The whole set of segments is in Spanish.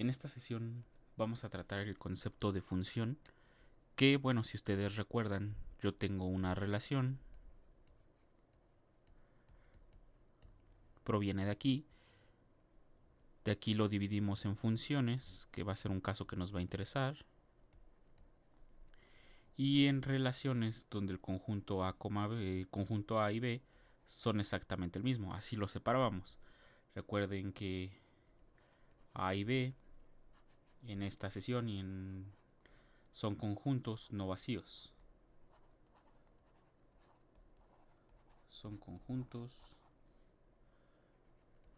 En esta sesión vamos a tratar el concepto de función, que bueno, si ustedes recuerdan, yo tengo una relación, proviene de aquí lo dividimos en funciones, que va a ser un caso que nos va a interesar, y en relaciones donde el conjunto A, B, el conjunto A y B son exactamente el mismo, así lo separábamos. Recuerden que A y B en esta sesión son conjuntos no vacíos. Son conjuntos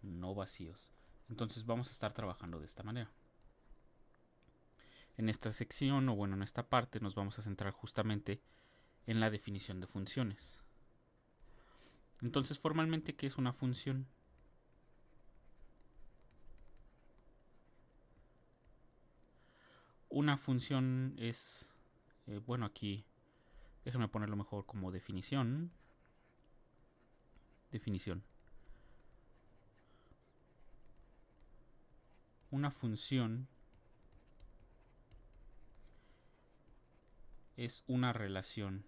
no vacíos. Entonces vamos a estar trabajando de esta manera. En esta sección, o bueno, en esta parte, nos vamos a centrar justamente en la definición de funciones. Entonces, formalmente, ¿qué es una función? Una función es, bueno, aquí déjenme ponerlo mejor como definición. Definición. Una función es una relación.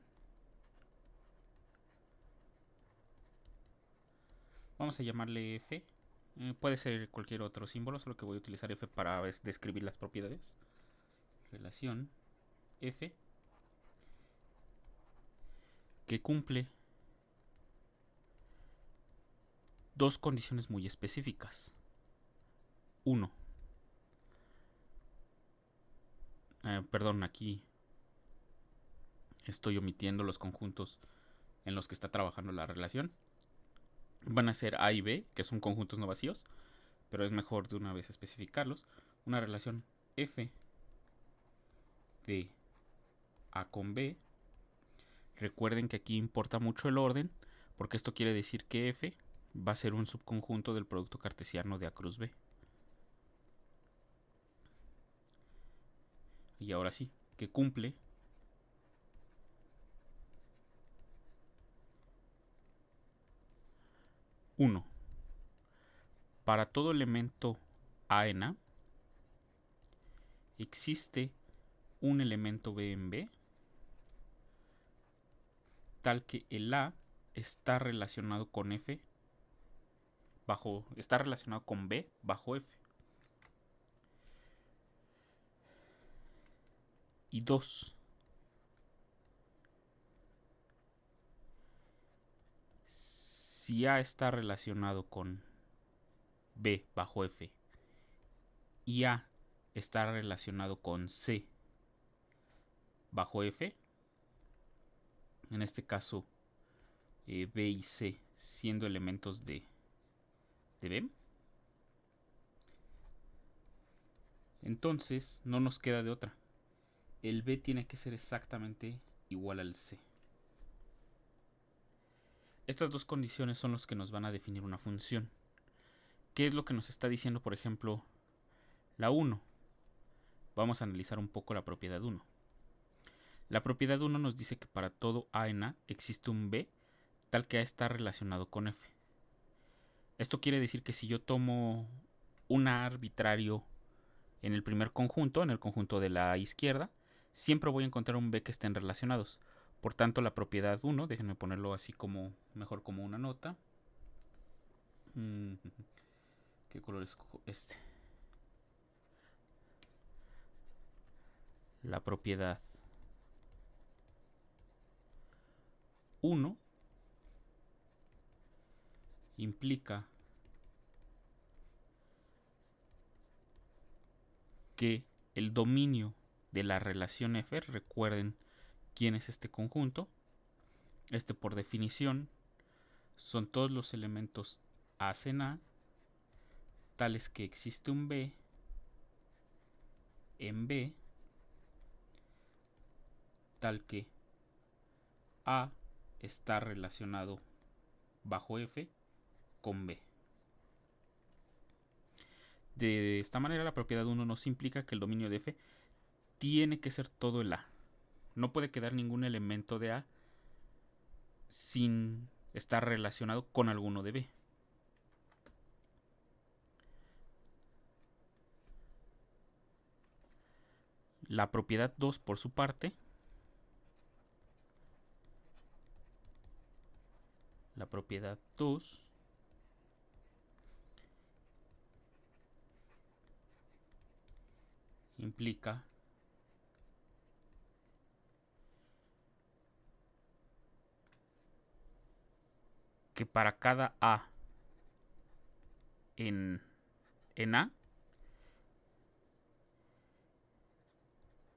Vamos a llamarle f. Puede ser cualquier otro símbolo, solo que voy a utilizar f para describir las propiedades. Relación f que cumple dos condiciones muy específicas. 1. Perdón, aquí estoy omitiendo los conjuntos en los que está trabajando la relación. Van a ser A y B, que son conjuntos no vacíos, pero es mejor de una vez especificarlos. Una relación f de A con B. Recuerden que aquí importa mucho el orden, porque esto quiere decir que f va a ser un subconjunto del producto cartesiano de A cruz B. Y ahora sí, que cumple uno. Para todo elemento A en A, existe un elemento B en B, tal que el A está relacionado con F está relacionado con B bajo F. Y 2. Si A está relacionado con B bajo F y A está relacionado con C bajo F, en este caso B y C siendo elementos de B, entonces no nos queda de otra. El B tiene que ser exactamente igual al C. Estas dos condiciones son las que nos van a definir una función. ¿Qué es lo que nos está diciendo, por ejemplo, la 1? Vamos a analizar un poco la propiedad 1. La propiedad 1 nos dice que para todo A en A existe un B tal que A está relacionado con F. Esto quiere decir que si yo tomo un A arbitrario en el primer conjunto, en el conjunto de la izquierda, siempre voy a encontrar un B que estén relacionados. Por tanto, la propiedad 1, déjenme ponerlo así como mejor como una nota. ¿Qué color escojo? Este. La propiedad 1 implica que el dominio de la relación F, recuerden quién es este conjunto, este por definición son todos los elementos A en A, tales que existe un B en B, tal que A está relacionado bajo F con B. De esta manera, la propiedad 1 nos implica que el dominio de F tiene que ser todo el A. No puede quedar ningún elemento de A sin estar relacionado con alguno de B. La propiedad 2, por su parte, la propiedad 2 implica que para cada A en A,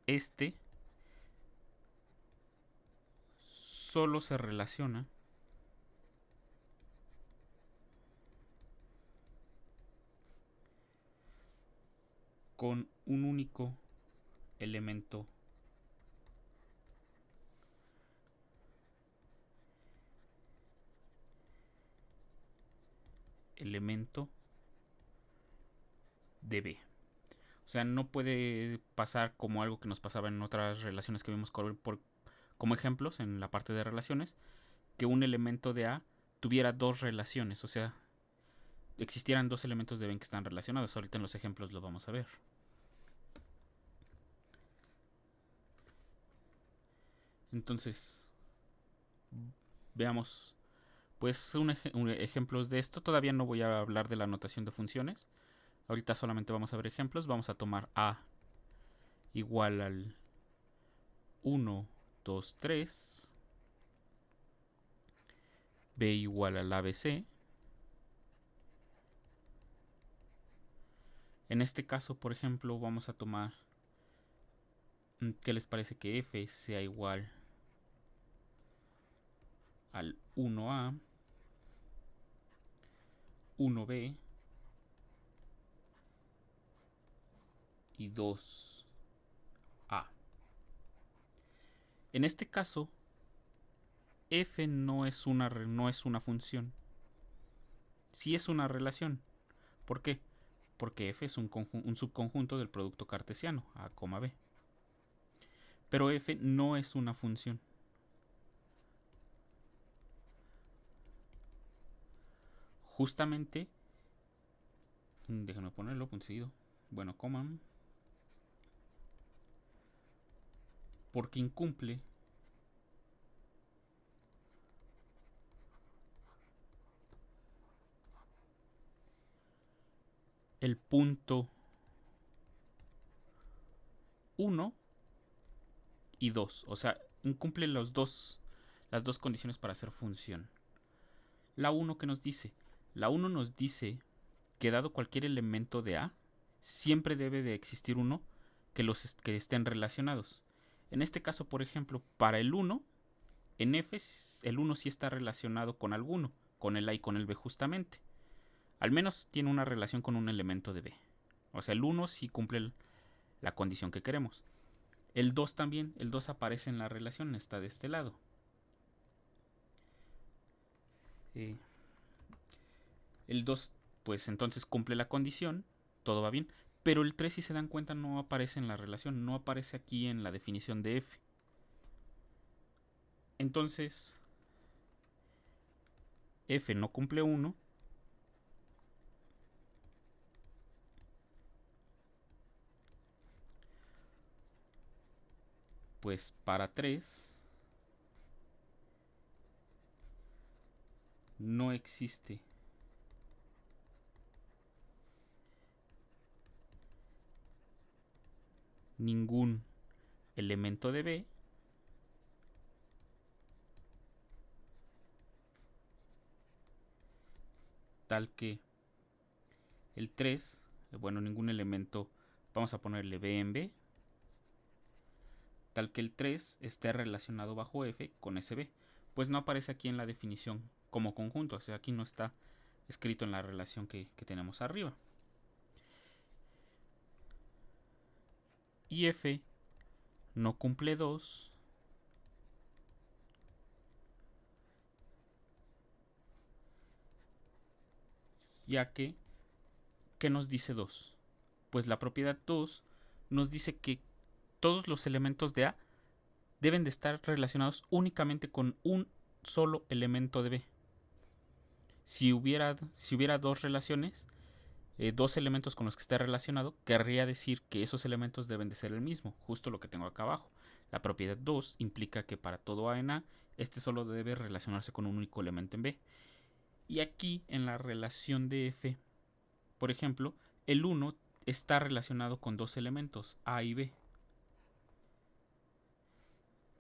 este solo se relaciona con un único elemento de B. O sea, no puede pasar como algo que nos pasaba en otras relaciones que vimos como ejemplos en la parte de relaciones, que un elemento de A tuviera dos relaciones, o sea, existieran dos elementos de B que están relacionados. Ahorita en los ejemplos lo vamos a ver. Entonces, veamos pues ejemplos de esto. Todavía no voy a hablar de la notación de funciones. Ahorita solamente vamos a ver ejemplos. Vamos a tomar A igual al 1, 2, 3. B igual al ABC. En este caso, por ejemplo, vamos a tomar, ¿qué les parece que F sea igual al 1A, 1B y 2A? En este caso, F no es una función. Sí es una relación. ¿Por qué? Porque F es un subconjunto del producto cartesiano, A, B. Pero F no es una función. Justamente, déjenme ponerlo, punto seguido. Bueno, coma. Porque incumple el punto 1 y 2. O sea, incumple las dos condiciones para hacer función. La 1 que nos dice. La 1 nos dice que dado cualquier elemento de A, siempre debe de existir uno que estén relacionados. En este caso, por ejemplo, para el 1, en F, el 1 sí está relacionado con alguno, con el A y con el B justamente. Al menos tiene una relación con un elemento de B. O sea, el 1 sí cumple la condición que queremos. El 2 también, el 2 aparece en la relación, está de este lado. El 2, pues entonces cumple la condición, todo va bien. Pero el 3, si se dan cuenta, no aparece en la relación, no aparece aquí en la definición de F. Entonces, F no cumple 1. Pues para 3 no existe ningún elemento de B tal que el 3, bueno, ningún elemento, vamos a ponerle B en B, tal que el 3 esté relacionado bajo F con ese B. Pues no aparece aquí en la definición como conjunto, o sea, aquí no está escrito en la relación que tenemos arriba. Y F no cumple 2 ya que, ¿qué nos dice 2? Pues la propiedad 2 nos dice que todos los elementos de A deben de estar relacionados únicamente con un solo elemento de B. Si hubiera dos relaciones, dos elementos con los que esté relacionado, querría decir que esos elementos deben de ser el mismo, justo lo que tengo acá abajo. La propiedad 2 implica que para todo A en A, este solo debe relacionarse con un único elemento en B. Y aquí en la relación de F, por ejemplo, el 1 está relacionado con dos elementos, A y B.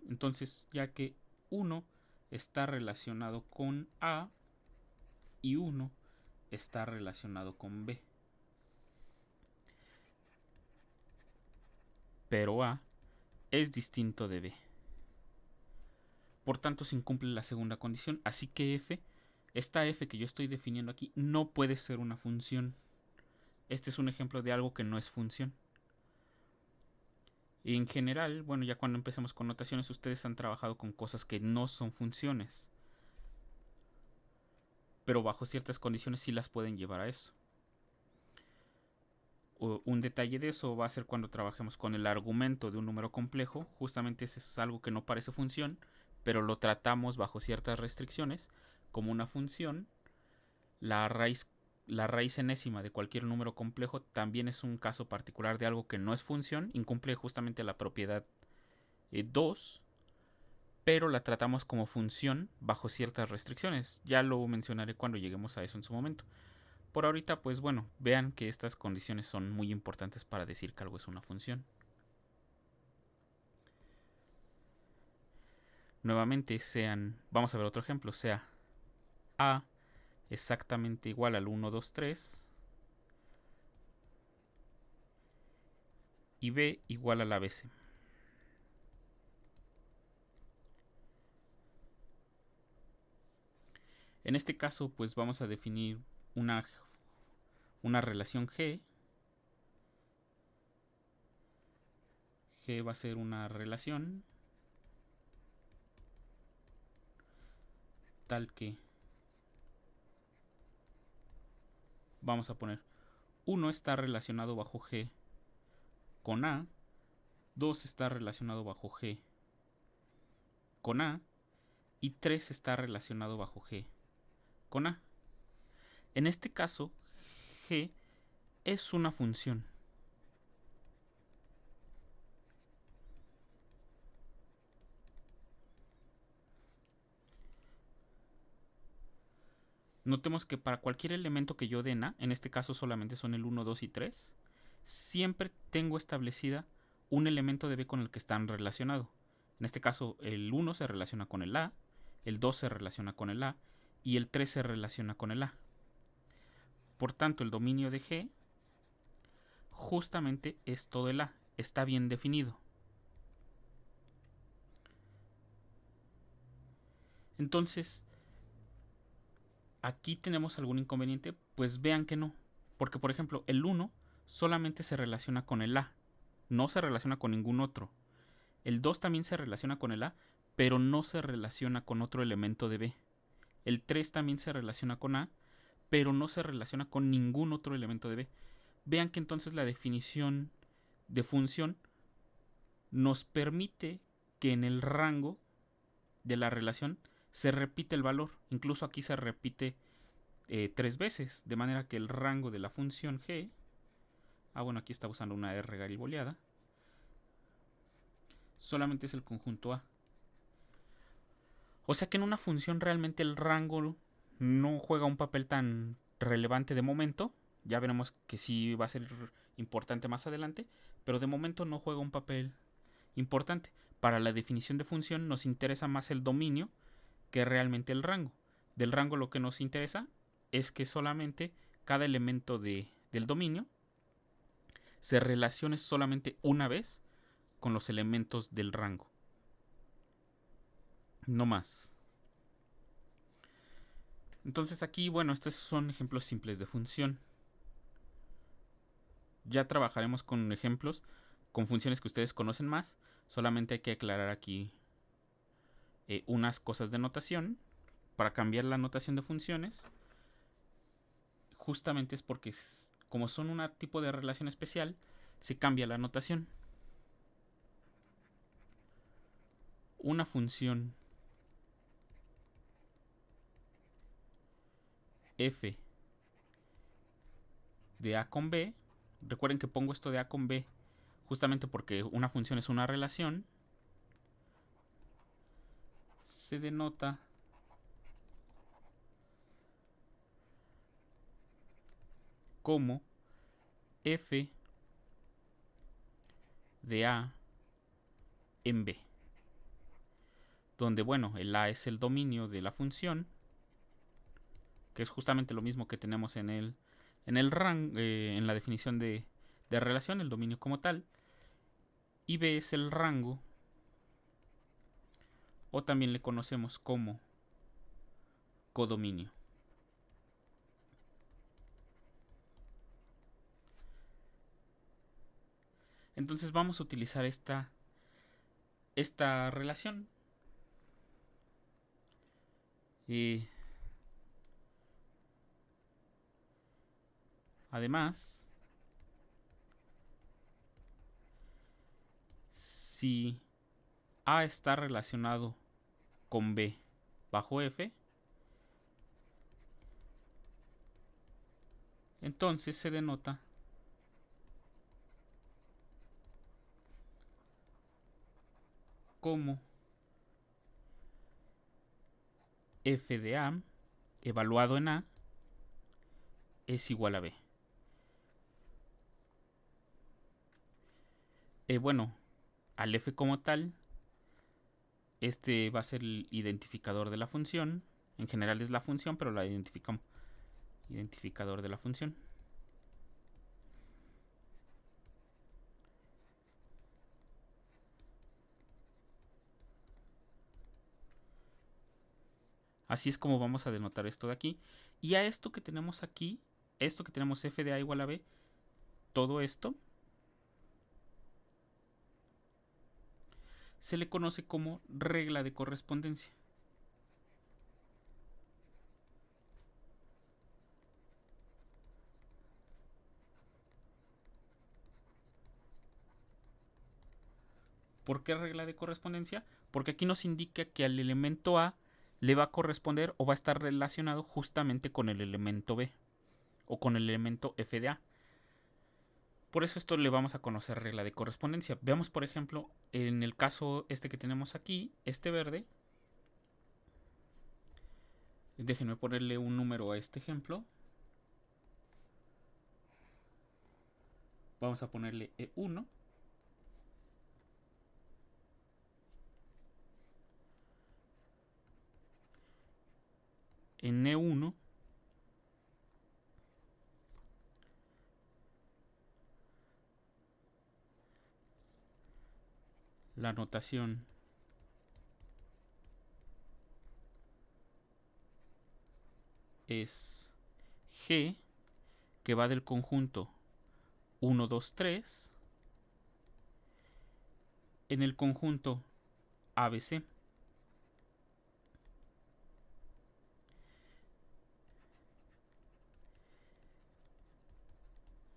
Entonces, ya que 1 está relacionado con A y 1 está relacionado con B. Pero A es distinto de B. Por tanto, se incumple la segunda condición. Así que F, esta F que yo estoy definiendo aquí, no puede ser una función. Este es un ejemplo de algo que no es función. Y en general, bueno, ya cuando empecemos con notaciones, ustedes han trabajado con cosas que no son funciones. Pero bajo ciertas condiciones sí las pueden llevar a eso. Un detalle de eso va a ser cuando trabajemos con el argumento de un número complejo. Justamente ese es algo que no parece función, pero lo tratamos bajo ciertas restricciones como una función. La raíz enésima de cualquier número complejo también es un caso particular de algo que no es función, incumple justamente la propiedad 2, pero la tratamos como función bajo ciertas restricciones. Ya lo mencionaré cuando lleguemos a eso en su momento. Por ahorita, pues bueno, vean que estas condiciones son muy importantes para decir que algo es una función. Nuevamente vamos a ver otro ejemplo, sea A exactamente igual al 1, 2, 3 y B igual al ABC. En este caso, pues vamos a definir una relación G. G va a ser una relación tal que vamos a poner 1 está relacionado bajo G con A, 2 está relacionado bajo G con A y 3 está relacionado bajo G con A. En este caso, G es una función. Notemos que para cualquier elemento que yo dé en A, en este caso solamente son el 1, 2 y 3, siempre tengo establecida un elemento de B con el que están relacionados. En este caso, el 1 se relaciona con el A, el 2 se relaciona con el A y el 3 se relaciona con el A. Por tanto, el dominio de G justamente es todo el A, está bien definido. Entonces, ¿aquí tenemos algún inconveniente? Pues vean que no. Porque, por ejemplo, el 1 solamente se relaciona con el A, no se relaciona con ningún otro. El 2 también se relaciona con el A, pero no se relaciona con otro elemento de B. El 3 también se relaciona con A, pero no se relaciona con ningún otro elemento de B. Vean que entonces la definición de función nos permite que en el rango de la relación se repite el valor. Incluso aquí se repite 3 veces, de manera que el rango de la función G, bueno, aquí está usando una R gariboleada, solamente es el conjunto A. O sea que en una función realmente el rango no juega un papel tan relevante de momento. Ya veremos que sí va a ser importante más adelante, pero de momento no juega un papel importante. Para la definición de función nos interesa más el dominio que realmente el rango. Del rango lo que nos interesa es que solamente cada elemento del dominio se relacione solamente una vez con los elementos del rango. No más. Entonces aquí, bueno, estos son ejemplos simples de función. Ya trabajaremos con ejemplos, con funciones que ustedes conocen más. Solamente hay que aclarar aquí unas cosas de notación. Para cambiar la notación de funciones, justamente es porque como son un tipo de relación especial, se cambia la notación. Una función f de A con B. Recuerden que pongo esto de A con B justamente porque una función es una relación. Se denota como f de A en B, donde, bueno, el A es el dominio de la función, que es justamente lo mismo que tenemos en el rango, en la definición de relación, el dominio como tal, y B es el rango, o también le conocemos como codominio. Entonces vamos a utilizar esta relación. Además, si A está relacionado con B bajo F, entonces se denota como f de A evaluado en A es igual a B. Bueno, al f como tal, este va a ser el identificador de la función. En general es la función, pero la identificamos identificador de la función. Así es como vamos a denotar esto de aquí. Y a esto que tenemos aquí, esto que tenemos f de A igual a B, todo esto se le conoce como regla de correspondencia. ¿Por qué regla de correspondencia? Porque aquí nos indica que al elemento A le va a corresponder o va a estar relacionado justamente con el elemento B o con el elemento f de A. Por eso esto le vamos a conocer regla de correspondencia. Veamos, por ejemplo, en el caso este que tenemos aquí, este verde. Déjenme ponerle un número a este ejemplo. Vamos a ponerle E1. En E1 la notación es G, que va del conjunto 1, 2, 3 en el conjunto ABC.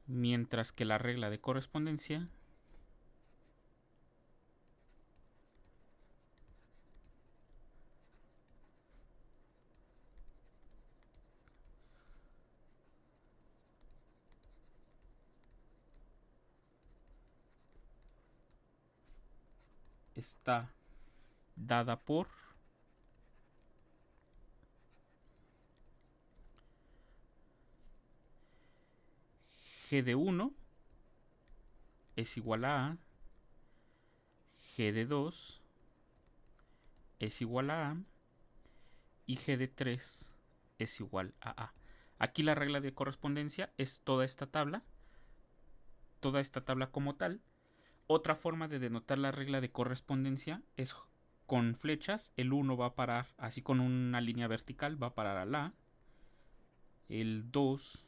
Mientras que la regla de correspondencia está dada por G de 1 es igual a A, G de 2 es igual a A y G de 3 es igual a A. Aquí la regla de correspondencia es toda esta tabla como tal. Otra forma de denotar la regla de correspondencia es con flechas. El 1 va a parar, así con una línea vertical, va a parar al A. El 2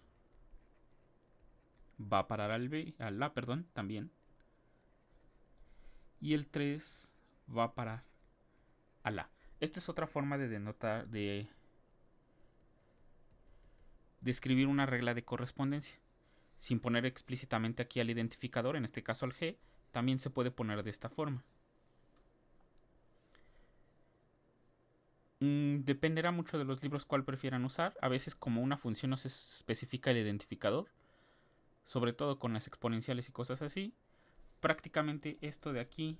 va a parar al A, perdón, también. Y el 3 va a parar al A. Esta es otra forma de denotar, de escribir una regla de correspondencia. Sin poner explícitamente aquí al identificador, en este caso al G, también se puede poner de esta forma. Dependerá mucho de los libros cuál prefieran usar. A veces, como una función no se especifica el identificador, sobre todo con las exponenciales y cosas así, prácticamente esto de aquí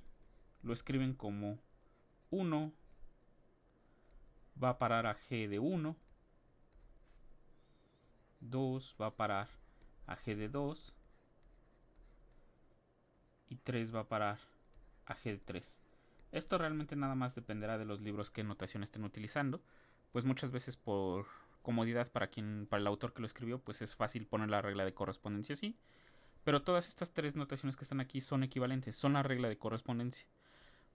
lo escriben como 1 va a parar a g de 1, 2 va a parar a g de 2 y 3 va a parar a g de 3. Esto realmente nada más dependerá de los libros que notación estén utilizando, pues muchas veces por comodidad para el autor que lo escribió, pues es fácil poner la regla de correspondencia así. Pero todas estas tres notaciones que están aquí son equivalentes, son la regla de correspondencia.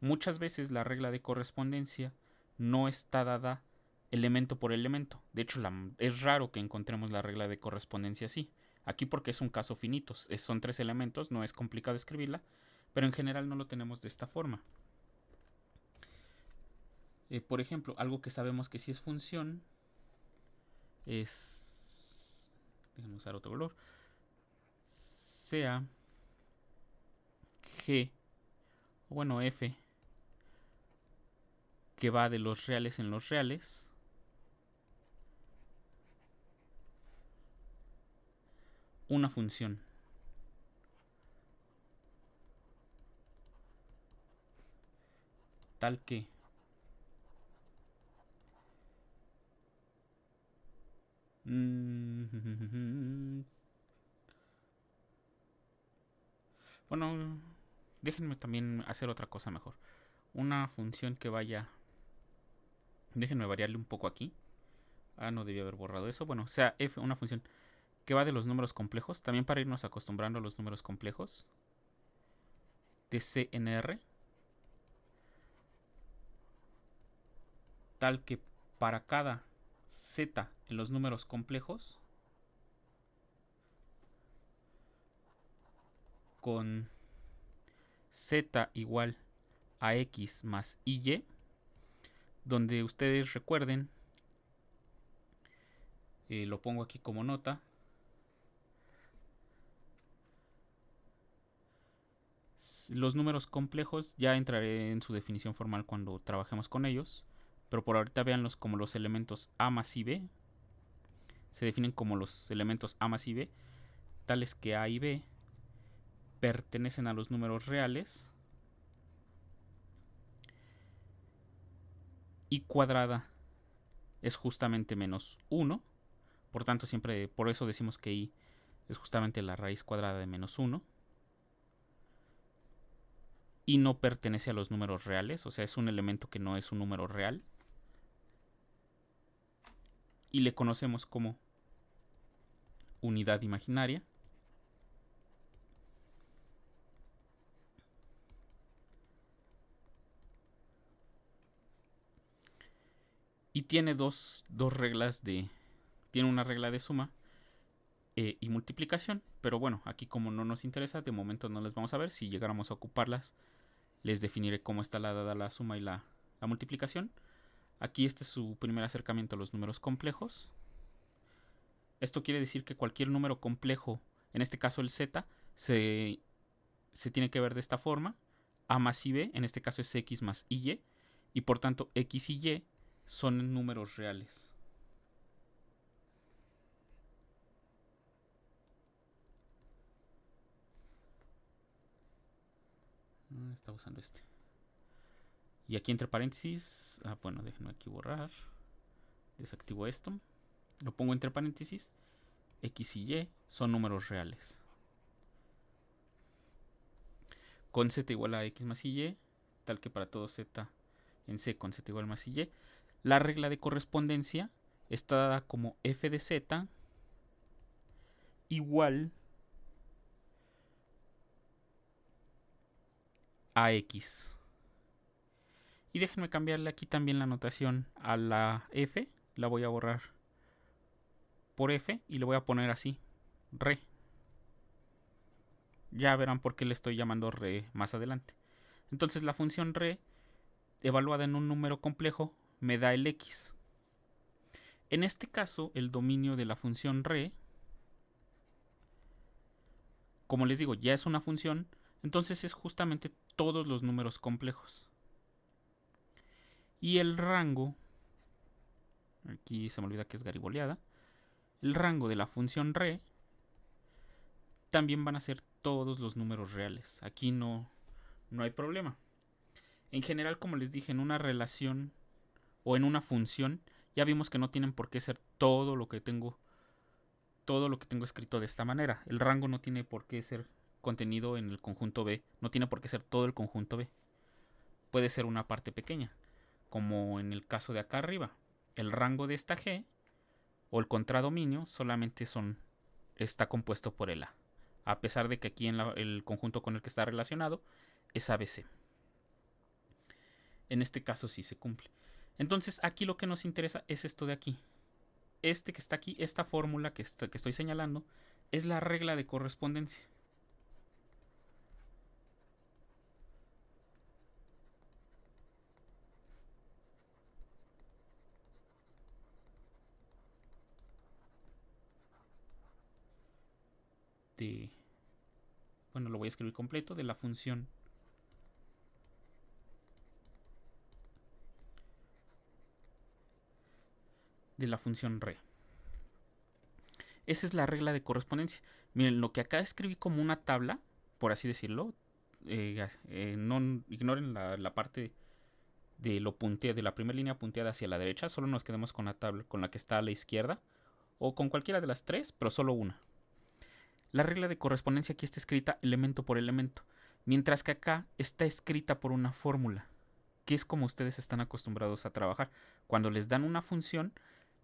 Muchas veces la regla de correspondencia no está dada elemento por elemento. De hecho, es raro que encontremos la regla de correspondencia así. Aquí porque es un caso finito, son 3 elementos, no es complicado escribirla, pero en general no lo tenemos de esta forma. Por ejemplo, algo que sabemos que sí es función es... déjenme usar otro color. Sea G, o bueno, F, que va de los reales en los reales, una función. Tal que bueno, déjenme también hacer otra cosa mejor. Una función que vaya... déjenme variarle un poco aquí. No debía haber borrado eso. Bueno, sea f, una función que va de los números complejos, también para irnos acostumbrando a los números complejos, de CNR, tal que para cada z en los números complejos, con z igual a x más y, donde ustedes recuerden, lo pongo aquí como nota, los números complejos ya entraré en su definición formal cuando trabajemos con ellos, pero por ahorita véanlos como los elementos a más y b. Se definen como los elementos a más y b, tales que a y b pertenecen a los números reales y cuadrada es justamente menos 1. Por tanto, siempre por eso decimos que y es justamente la raíz cuadrada de menos 1. Y no pertenece a los números reales, o sea, es un elemento que no es un número real. Y le conocemos como unidad imaginaria. Y tiene dos reglas de... tiene una regla de suma y multiplicación. Pero bueno, aquí como no nos interesa, de momento no les vamos a ver. Si llegáramos a ocuparlas, les definiré cómo está dada la suma y la multiplicación. Aquí este es su primer acercamiento a los números complejos. Esto quiere decir que cualquier número complejo, en este caso el z, se tiene que ver de esta forma. A más y b, en este caso es x más y, y por tanto x y y son números reales. Está usando este. Y aquí entre paréntesis, bueno, déjenme aquí borrar. Desactivo esto. Lo pongo entre paréntesis. X y y son números reales. Con z igual a x más y, tal que para todo z en c con z igual más y, la regla de correspondencia está dada como f de z igual a x. Y déjenme cambiarle aquí también la notación a la f. La voy a borrar por f y le voy a poner así, re. Ya verán por qué le estoy llamando re más adelante. Entonces la función re, evaluada en un número complejo, me da el x. En este caso, el dominio de la función re, como les digo, ya es una función, entonces es justamente todos los números complejos. Y el rango, aquí se me olvida que es gariboleada, el rango de la función re también van a ser todos los números reales. Aquí no hay problema. En general, como les dije, en una relación o en una función, ya vimos que no tienen por qué ser todo lo que tengo escrito de esta manera. El rango no tiene por qué ser contenido en el conjunto B, no tiene por qué ser todo el conjunto B. Puede ser una parte pequeña, como en el caso de acá arriba. El rango de esta G o el contradominio solamente está compuesto por el A pesar de que aquí en el conjunto con el que está relacionado es ABC. En este caso sí se cumple. Entonces aquí lo que nos interesa es esto de aquí. Este que está aquí, esta fórmula que estoy señalando, es la regla de correspondencia. Bueno, lo voy a escribir completo, de la función re. Esa es la regla de correspondencia. Miren, lo que acá escribí como una tabla, por así decirlo, no ignoren la parte de la primera línea punteada hacia la derecha, solo nos quedemos con la tabla con la que está a la izquierda, o con cualquiera de las tres, pero solo una. La regla de correspondencia aquí está escrita elemento por elemento, mientras que acá está escrita por una fórmula, que es como ustedes están acostumbrados a trabajar. Cuando les dan una función,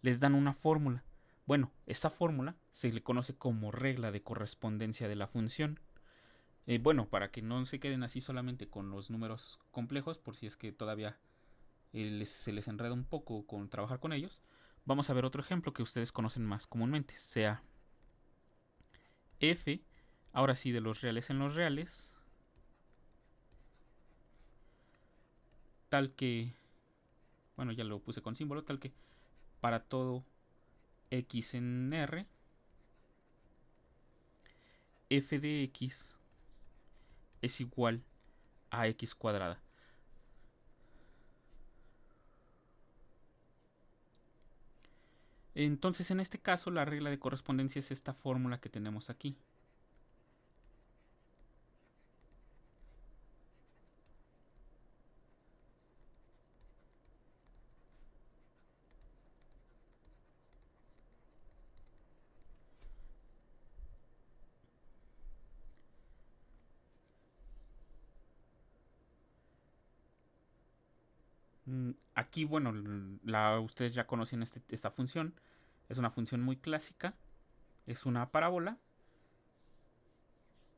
les dan una fórmula. Bueno, esa fórmula se le conoce como regla de correspondencia de la función. Bueno, para que no se queden así solamente con los números complejos, por si es que todavía se les enreda un poco con trabajar con ellos, vamos a ver otro ejemplo que ustedes conocen más comúnmente, sea f, ahora sí de los reales en los reales, tal que, bueno, ya lo puse con símbolo, tal que para todo x en R, f de x es igual a x cuadrada. Entonces, en este caso, la regla de correspondencia es esta fórmula que tenemos aquí. Aquí, bueno, ustedes ya conocen esta función. Es una función muy clásica. Es una parábola.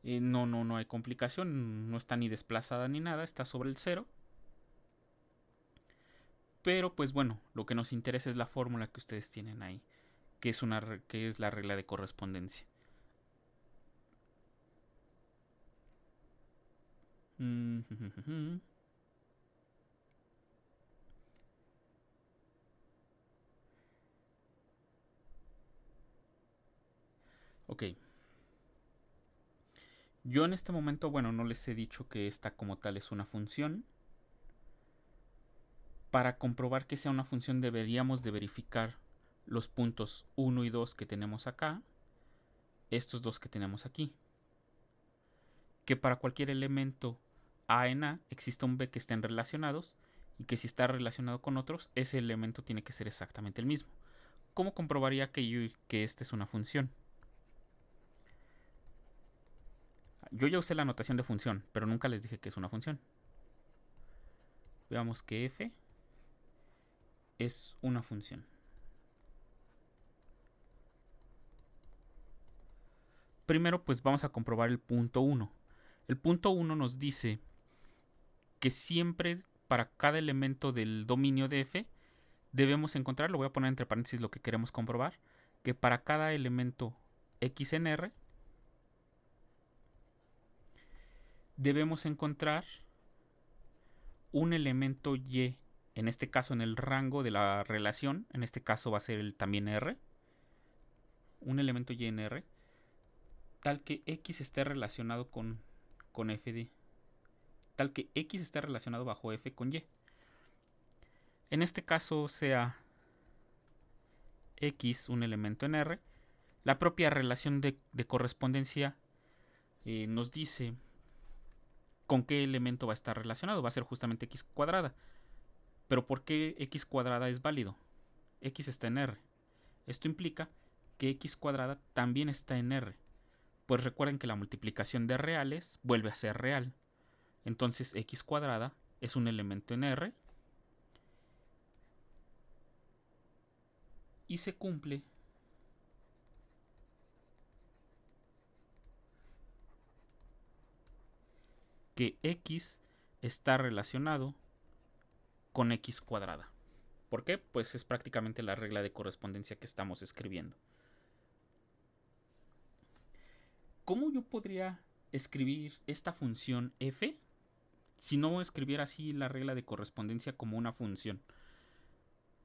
No hay complicación. No está ni desplazada ni nada. Está sobre el cero. Pero pues bueno, lo que nos interesa es la fórmula que ustedes tienen ahí, que es la regla de correspondencia. Ok. Yo en este momento, bueno, no les he dicho que esta como tal es una función. Para comprobar que sea una función deberíamos de verificar los puntos 1 y 2 que tenemos acá, estos dos que tenemos aquí. Que para cualquier elemento A en A exista un B que estén relacionados y que si está relacionado con otros, ese elemento tiene que ser exactamente el mismo. ¿Cómo comprobaría que esta es una función? Yo ya usé la notación de función, pero nunca les dije que es una función. Veamos que f es una función. Primero, pues vamos a comprobar el punto 1. El punto 1 nos dice que siempre para cada elemento del dominio de f debemos encontrar, lo voy a poner entre paréntesis lo que queremos comprobar, que para cada elemento x en R debemos encontrar un elemento y, en este caso en el rango de la relación, en este caso va a ser también R, un elemento y en R, tal que x esté relacionado con f de, tal que x esté relacionado bajo f con y. En este caso sea x un elemento en R, la propia relación de correspondencia nos dice con qué elemento va a estar relacionado. Va a ser justamente x cuadrada. Pero ¿por qué x cuadrada es válido? X está en R. Esto implica que x cuadrada también está en R. Pues recuerden que la multiplicación de reales vuelve a ser real. Entonces x cuadrada es un elemento en R. Y se cumple que x está relacionado con x cuadrada. ¿Por qué? Pues es prácticamente la regla de correspondencia que estamos escribiendo. ¿Cómo yo podría escribir esta función f si no escribiera así la regla de correspondencia como una función?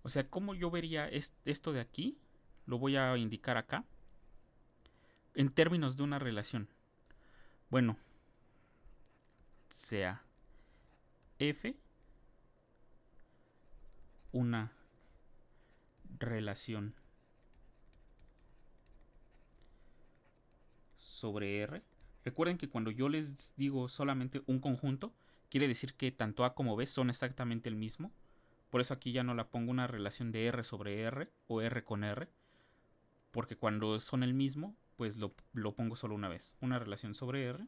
O sea, ¿cómo yo vería esto de aquí? Lo voy a indicar acá. En términos de una relación. Bueno, sea f una relación sobre R. Recuerden que cuando yo les digo solamente un conjunto, quiere decir que tanto A como B son exactamente el mismo. Por eso aquí ya no la pongo una relación de R sobre R o R con R. Porque cuando son el mismo, pues lo pongo solo una vez. Una relación sobre R.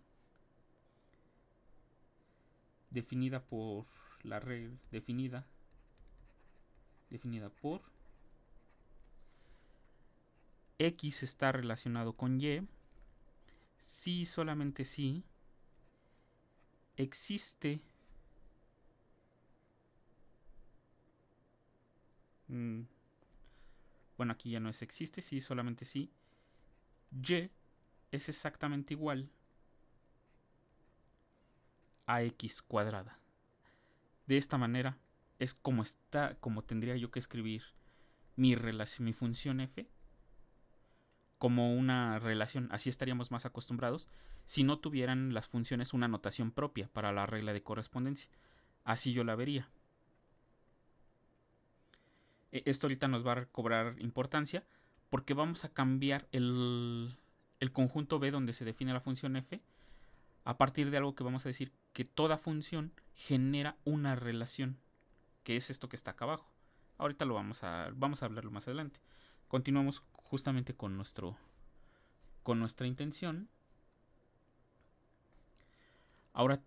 Definida por la regla. Definida por X está relacionado con Y. Si, solamente si, existe bueno, aquí ya no es existe, si, solamente si Y es exactamente igual a X cuadrada. De esta manera es como tendría yo que escribir mi función f como una relación. Así estaríamos más acostumbrados si no tuvieran las funciones una notación propia para la regla de correspondencia. Así yo la vería. Esto ahorita nos va a cobrar importancia porque vamos a cambiar el conjunto B donde se define la función f a partir de algo que vamos a decir que toda función genera una relación, que es esto que está acá abajo. Ahorita lo vamos a hablarlo más adelante. Continuamos justamente con nuestra intención. Ahora,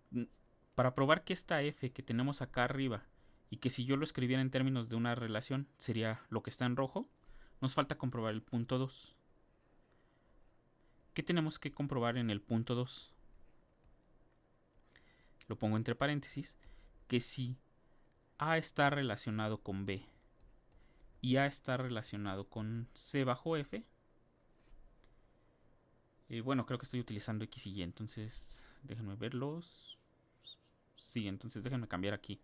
para probar que esta f que tenemos acá arriba y que si yo lo escribiera en términos de una relación sería lo que está en rojo, nos falta comprobar el punto 2. ¿Qué tenemos que comprobar en el punto 2? Lo pongo entre paréntesis, que si A está relacionado con B y A está relacionado con C bajo F, bueno, creo que estoy utilizando X y Y, entonces déjenme verlos. Sí, entonces déjenme cambiar aquí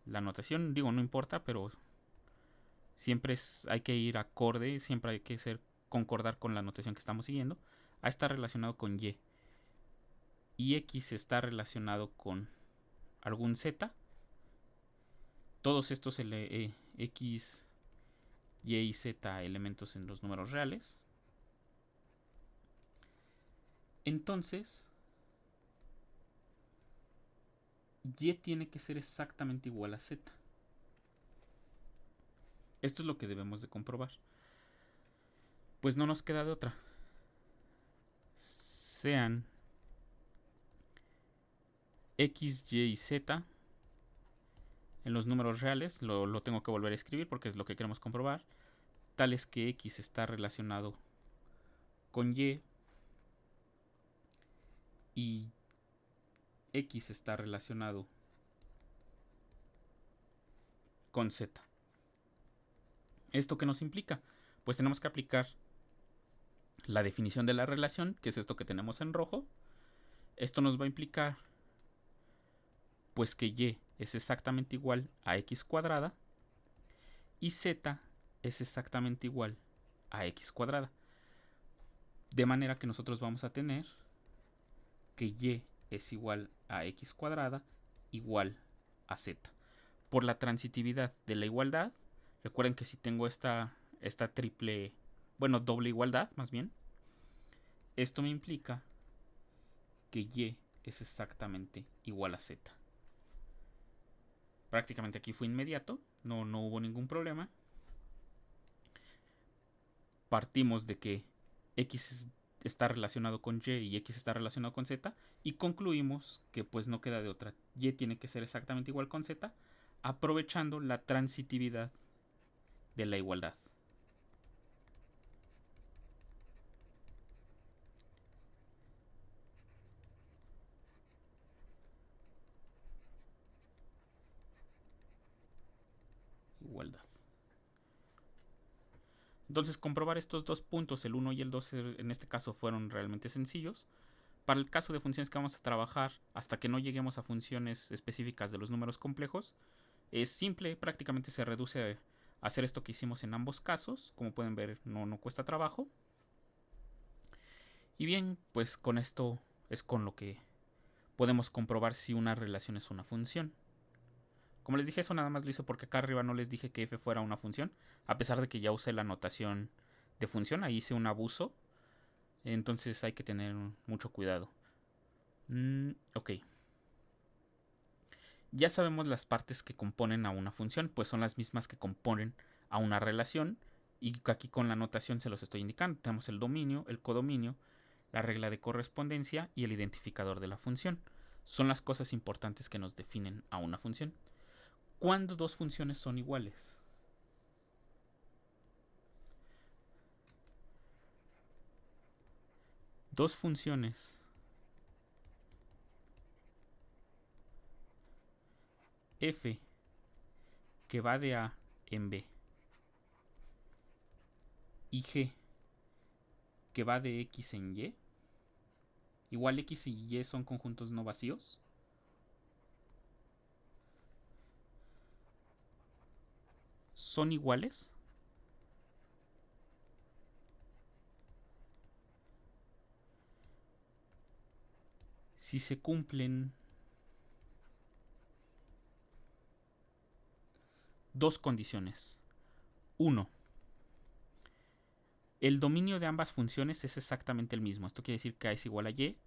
la notación. Digo, no importa, pero siempre hay que ir acorde, siempre hay que concordar con la notación que estamos siguiendo. A está relacionado con Y y X está relacionado con algún Z. Todos estos X, Y y Z elementos en los números reales. Entonces, Y tiene que ser exactamente igual a Z. Esto es lo que debemos de comprobar. Pues no nos queda de otra. Sean X, Y y Z en los números reales, lo tengo que volver a escribir porque es lo que queremos comprobar, tal es que X está relacionado con Y y X está relacionado con Z. ¿Esto qué nos implica? Pues tenemos que aplicar la definición de la relación, que es esto que tenemos en rojo. Esto nos va a implicar pues que Y es exactamente igual a X cuadrada y Z es exactamente igual a X cuadrada. De manera que nosotros vamos a tener que Y es igual a X cuadrada igual a Z. Por la transitividad de la igualdad, recuerden que si tengo esta triple, bueno, doble igualdad más bien, Esto me implica que y es exactamente igual a z. Prácticamente aquí fue inmediato, no hubo ningún problema. Partimos de que x está relacionado con y x está relacionado con z, y concluimos que pues no queda de otra. Y tiene que ser exactamente igual con z, aprovechando la transitividad de la igualdad. Igualdad. Entonces, comprobar estos dos puntos, el 1 y el 2, en este caso fueron realmente sencillos. Para el caso de funciones que vamos a trabajar, hasta que no lleguemos a funciones específicas de los números complejos, es simple, prácticamente se reduce a hacer esto que hicimos en ambos casos. Como pueden ver, no cuesta trabajo. Y bien, pues con esto es con lo que podemos comprobar si una relación es una función. Como les dije, eso nada más lo hice porque acá arriba no les dije que f fuera una función, a pesar de que ya usé la notación de función, ahí hice un abuso. Entonces hay que tener mucho cuidado. Ok. Ya sabemos las partes que componen a una función, pues son las mismas que componen a una relación. Y aquí con la notación se los estoy indicando. Tenemos el dominio, el codominio, la regla de correspondencia y el identificador de la función. Son las cosas importantes que nos definen a una función. ¿Cuándo dos funciones son iguales? Dos funciones f que va de A en B y g que va de x en y, igual x y y son conjuntos no vacíos. ¿Son iguales? Si se cumplen dos condiciones. 1. El dominio de ambas funciones es exactamente el mismo. Esto quiere decir que A es igual a Y.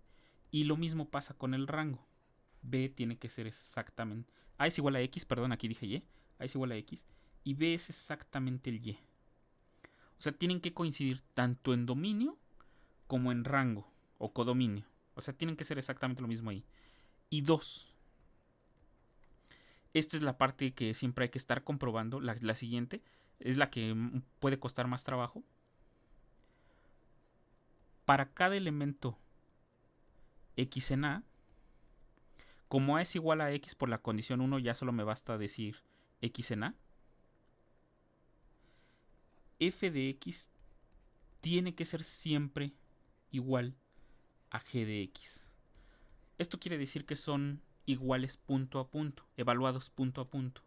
Y lo mismo pasa con el rango. B tiene que ser exactamente... A es igual a X, perdón, aquí dije Y. A es igual a X. Y B es exactamente el Y. O sea, tienen que coincidir tanto en dominio como en rango o codominio. O sea, tienen que ser exactamente lo mismo ahí. Y 2. Esta es la parte que siempre hay que estar comprobando. La siguiente es la que puede costar más trabajo. Para cada elemento x en A, como A es igual a X por la condición 1, ya solo me basta decir X en A. F de X tiene que ser siempre igual a G de X. Esto quiere decir que son iguales punto a punto, evaluados punto a punto.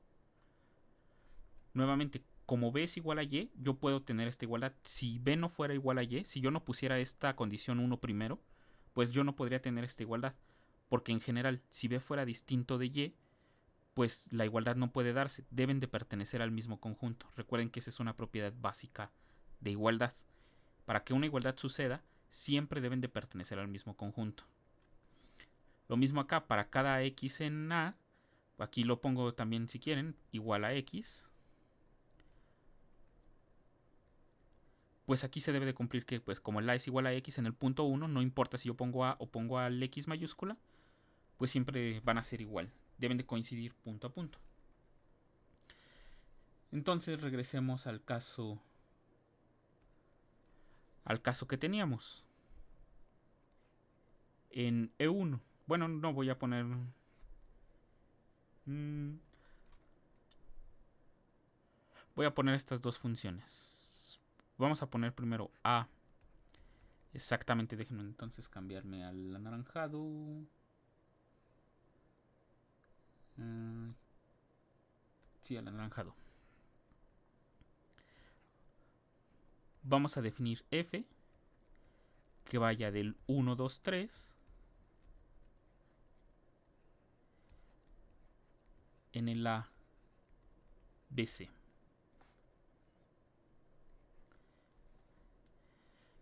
Nuevamente, como B es igual a Y, yo puedo tener esta igualdad. Si B no fuera igual a Y, si yo no pusiera esta condición 1 primero, pues yo no podría tener esta igualdad. Porque en general, si B fuera distinto de Y, pues la igualdad no puede darse. Deben de pertenecer al mismo conjunto. Recuerden que esa es una propiedad básica de igualdad. Para que una igualdad suceda, siempre deben de pertenecer al mismo conjunto. Lo mismo acá, para cada X en A, aquí lo pongo también si quieren, igual a X. Pues aquí se debe de cumplir que pues como el A es igual a X en el punto 1, no importa si yo pongo A o pongo al X mayúscula, pues siempre van a ser igual. Deben de coincidir punto a punto. Entonces regresemos al caso que teníamos. En E1. Bueno, no voy a poner... voy a poner estas dos funciones. Vamos a poner primero A. Exactamente, déjenme entonces cambiarme al anaranjado. Sí, al anaranjado. Vamos a definir F que vaya del 1, 2, 3 en el A, B, C.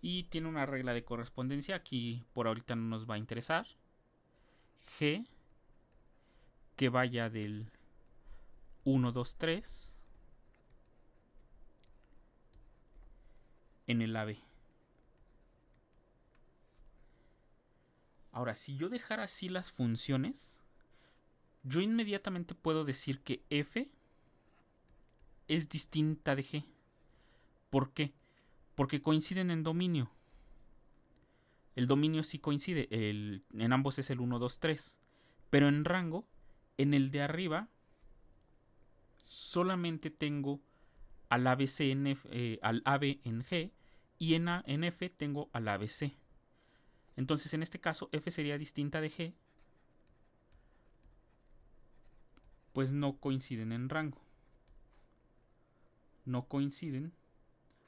Y tiene una regla de correspondencia. Aquí por ahorita no nos va a interesar. G que vaya del 1, 2, 3 en el AB. Ahora, si yo dejara así las funciones, yo inmediatamente puedo decir que F es distinta de G. ¿Por qué? Porque coinciden en dominio. El dominio sí coincide, en ambos es el 1, 2, 3. Pero en rango, en el de arriba, solamente tengo al ABC en F, al AB en G, y en F tengo al ABC. Entonces en este caso F sería distinta de G, pues no coinciden en rango. No coinciden.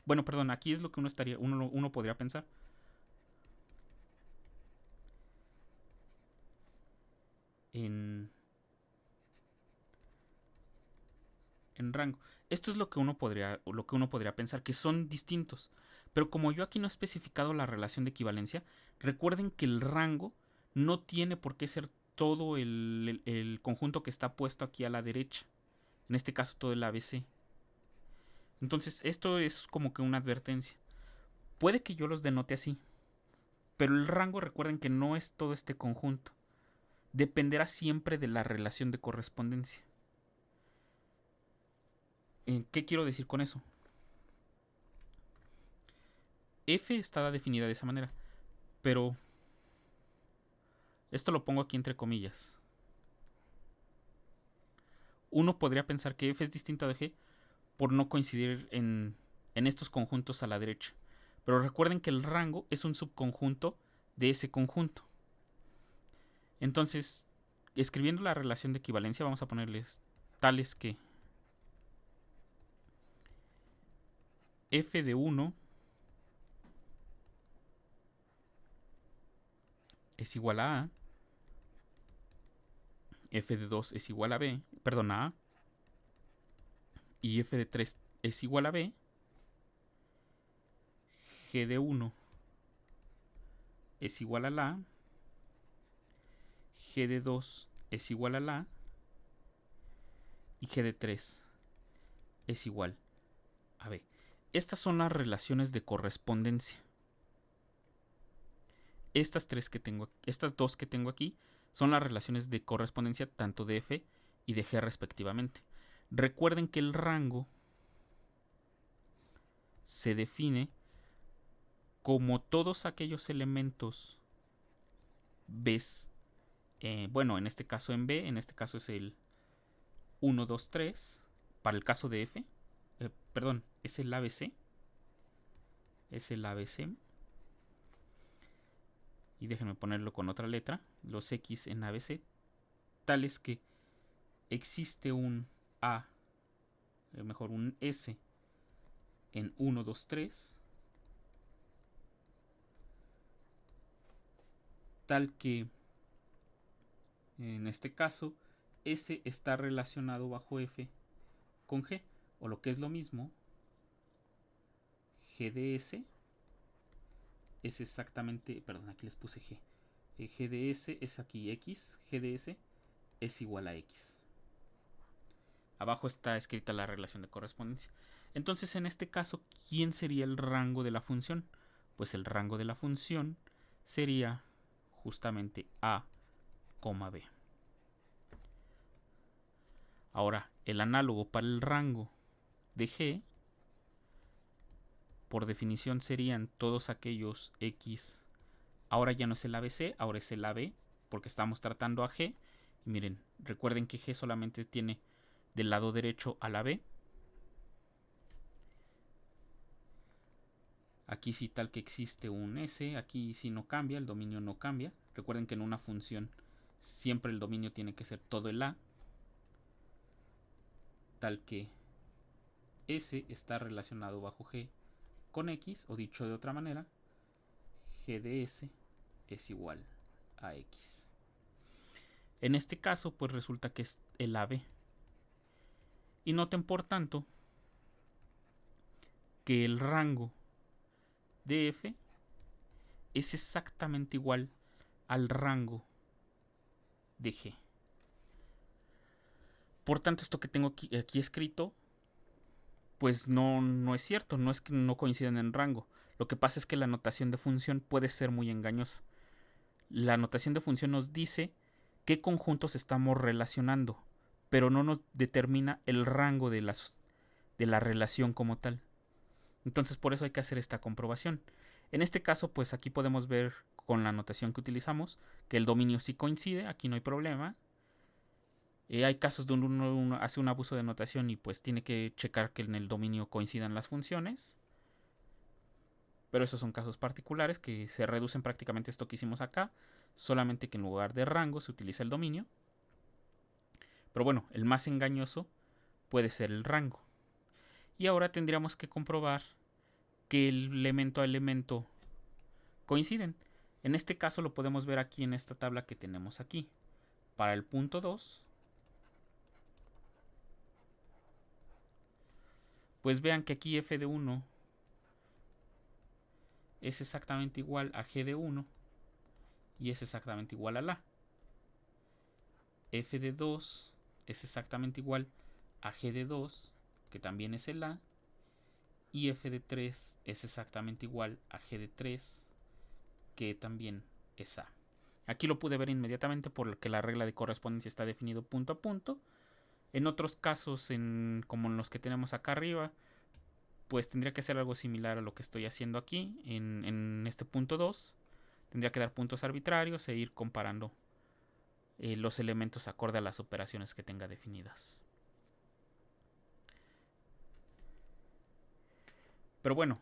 Bueno, perdón, aquí es lo que uno podría pensar. En rango. Esto es lo que uno podría pensar, que son distintos. Pero como yo aquí no he especificado la relación de equivalencia, recuerden que el rango no tiene por qué ser todo el conjunto que está puesto aquí a la derecha. En este caso todo el ABC. Entonces esto es como que una advertencia. Puede que yo los denote así, pero el rango recuerden que no es todo este conjunto. Dependerá siempre de la relación de correspondencia. ¿Qué quiero decir con eso? F está definida de esa manera, pero esto lo pongo aquí entre comillas. Uno podría pensar que F es distinta de G por no coincidir en estos conjuntos a la derecha. Pero recuerden que el rango es un subconjunto de ese conjunto. Entonces, escribiendo la relación de equivalencia, vamos a ponerles tales que F de 1 es igual a F de 2 es igual a B, perdón, a A, y F de 3 es igual a B, G de 1 es igual a la, G de 2 es igual a la, y G de 3 es igual a B. Estas son las relaciones de correspondencia. Estas dos que tengo aquí son las relaciones de correspondencia tanto de F y de G respectivamente. Recuerden que el rango se define como todos aquellos elementos B's, bueno, en este caso en B, en este caso es el 1, 2, 3, para el caso de F, perdón, es el ABC, y déjenme ponerlo con otra letra, los X en ABC, tales que existe un A, mejor un S en 1, 2, 3, tal que en este caso S está relacionado bajo F con G, o lo que es lo mismo, G de S es exactamente, perdón, aquí les puse G. G de S es aquí X, G de S es igual a X. Abajo está escrita la relación de correspondencia. Entonces, en este caso, ¿quién sería el rango de la función? Pues el rango de la función sería justamente A, B. Ahora, el análogo para el rango de G, por definición serían todos aquellos X. Ahora ya no es el ABC, ahora es el AB, porque estamos tratando a G. Y miren, recuerden que G solamente tiene del lado derecho a la B. Aquí sí tal que existe un S, aquí sí no cambia, el dominio no cambia. Recuerden que en una función siempre el dominio tiene que ser todo el A. Tal que S está relacionado bajo G con X, o dicho de otra manera, G de S es igual a X. En este caso, pues resulta que es el AB. Y noten, por tanto, que el rango de F es exactamente igual al rango de G. Por tanto, esto que tengo aquí escrito, pues no es cierto, no es que no coinciden en rango. Lo que pasa es que la notación de función puede ser muy engañosa. La notación de función nos dice qué conjuntos estamos relacionando, pero no nos determina el rango de la relación como tal. Entonces por eso hay que hacer esta comprobación. En este caso, pues aquí podemos ver con la notación que utilizamos que el dominio sí coincide, aquí no hay problema. Hay casos donde uno hace un abuso de notación y pues tiene que checar que en el dominio coincidan las funciones. Pero esos son casos particulares que se reducen prácticamente a esto que hicimos acá, solamente que en lugar de rango se utiliza el dominio. Pero bueno, el más engañoso puede ser el rango. Y ahora tendríamos que comprobar que el elemento a elemento coinciden. En este caso lo podemos ver aquí en esta tabla que tenemos aquí. Para el punto 2, pues vean que aquí f de 1 es exactamente igual a g de 1 y es exactamente igual a la. F de 2 es exactamente igual a g de 2, que también es el a, y f de 3 es exactamente igual a g de 3, que también es a. Aquí lo pude ver inmediatamente porque la regla de correspondencia está definido punto a punto. En otros casos, como en los que tenemos acá arriba, pues tendría que ser algo similar a lo que estoy haciendo aquí en este punto 2. Tendría que dar puntos arbitrarios e ir comparando los elementos acorde a las operaciones que tenga definidas. Pero bueno,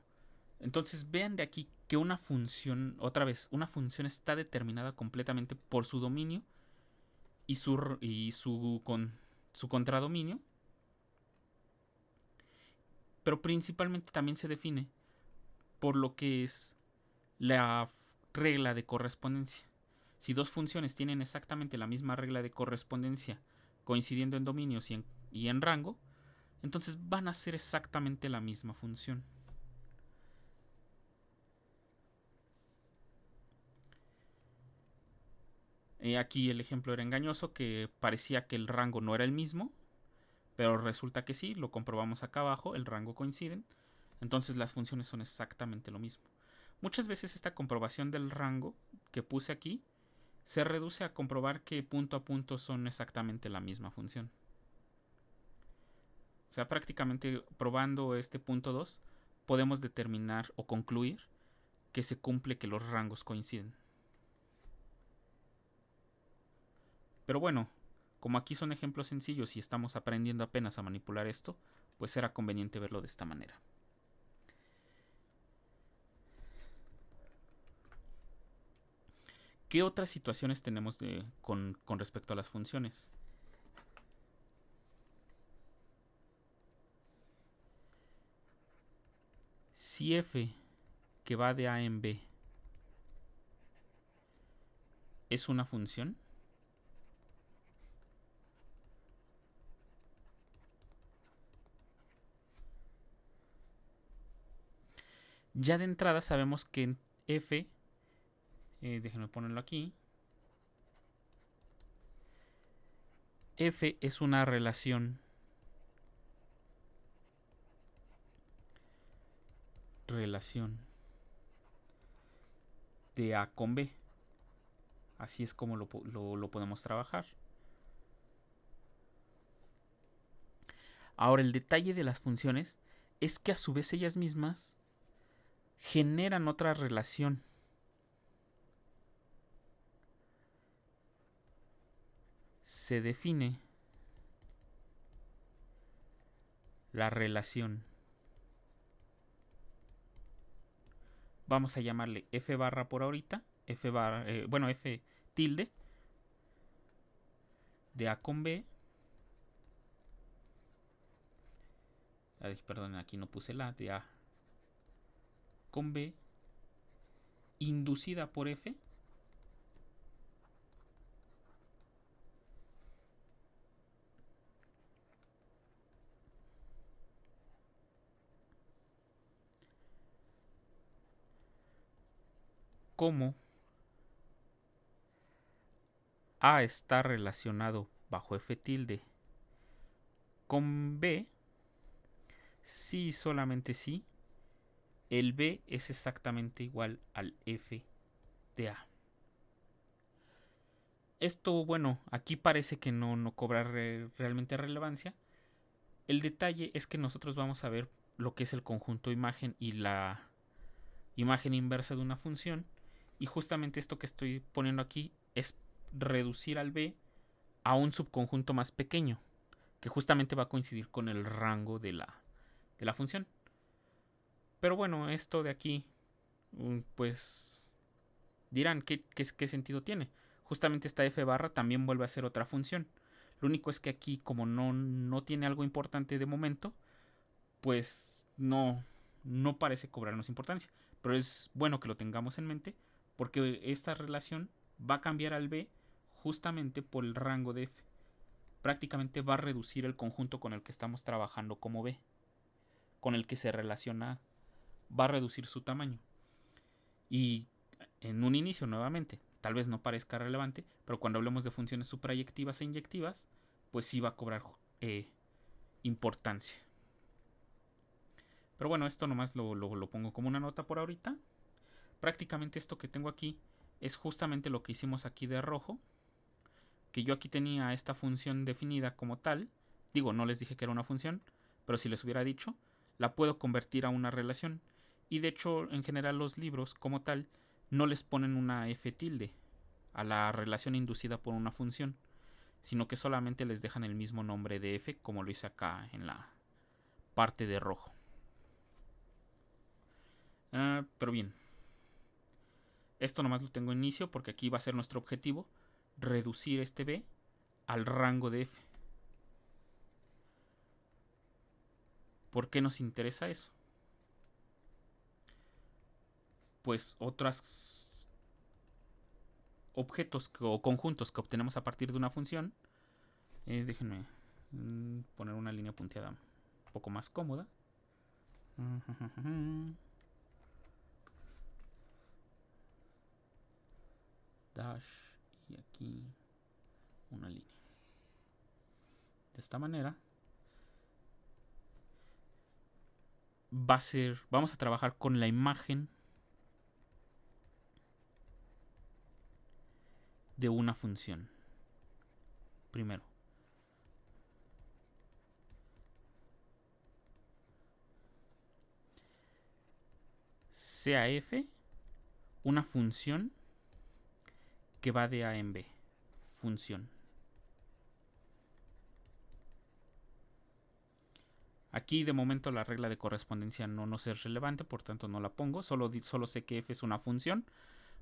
entonces vean de aquí que una función, otra vez, una función está determinada completamente por su dominio y su contradominio, pero principalmente también se define por lo que es la regla de correspondencia. Si dos funciones tienen exactamente la misma regla de correspondencia, coincidiendo en dominios y en rango, entonces van a ser exactamente la misma función. Aquí el ejemplo era engañoso, que parecía que el rango no era el mismo, pero resulta que sí, lo comprobamos acá abajo, el rango coinciden, entonces las funciones son exactamente lo mismo. Muchas veces esta comprobación del rango que puse aquí se reduce a comprobar que punto a punto son exactamente la misma función. O sea, prácticamente probando este punto 2 podemos determinar o concluir que se cumple que los rangos coinciden. Pero bueno, como aquí son ejemplos sencillos y estamos aprendiendo apenas a manipular esto, pues será conveniente verlo de esta manera. ¿Qué otras situaciones tenemos con respecto a las funciones? Si f que va de a en b es una función, ya de entrada sabemos que en f, déjenme ponerlo aquí, f es una relación de a con b. Así es como lo podemos trabajar. Ahora, el detalle de las funciones es que a su vez ellas mismas generan otra relación. Se define la relación. Vamos a llamarle f barra por ahorita. F barra, f tilde de a con b. Ay, perdón, aquí no puse la de a con b inducida por f cómo A está relacionado bajo F tilde con B, si solamente si el B es exactamente igual al F de A. Esto, bueno, aquí parece que no cobra realmente relevancia. El detalle es que nosotros vamos a ver lo que es el conjunto imagen y la imagen inversa de una función. Y justamente esto que estoy poniendo aquí es reducir al B a un subconjunto más pequeño, que justamente va a coincidir con el rango de la función. Pero bueno, esto de aquí, pues dirán, ¿qué sentido tiene? Justamente esta f barra también vuelve a ser otra función. Lo único es que aquí, como no tiene algo importante de momento, pues no parece cobrarnos importancia. Pero es bueno que lo tengamos en mente, porque esta relación va a cambiar al b justamente por el rango de f. Prácticamente va a reducir el conjunto con el que estamos trabajando como b, con el que se relaciona, va a reducir su tamaño. Y en un inicio, nuevamente, tal vez no parezca relevante, pero cuando hablemos de funciones suprayectivas e inyectivas, pues sí va a cobrar importancia. Pero bueno, esto nomás lo pongo como una nota por ahorita. Prácticamente esto que tengo aquí es justamente lo que hicimos aquí de rojo, que yo aquí tenía esta función definida como tal. Digo, no les dije que era una función, pero si les hubiera dicho, la puedo convertir a una relación. Y de hecho, en general los libros como tal no les ponen una f tilde a la relación inducida por una función, sino que solamente les dejan el mismo nombre de f, como lo hice acá en la parte de rojo. Pero bien, esto nomás lo tengo en inicio porque aquí va a ser nuestro objetivo, reducir este b al rango de f. ¿Por qué nos interesa eso? Pues otros objetos o conjuntos que obtenemos a partir de una función. Déjenme poner una línea punteada un poco más cómoda. Dash y aquí una línea. De esta manera vamos a trabajar con la imagen de una función. Primero, sea f una función que va de a en b. Función. Aquí de momento la regla de correspondencia no nos es relevante, por tanto no la pongo. Solo sé que f es una función.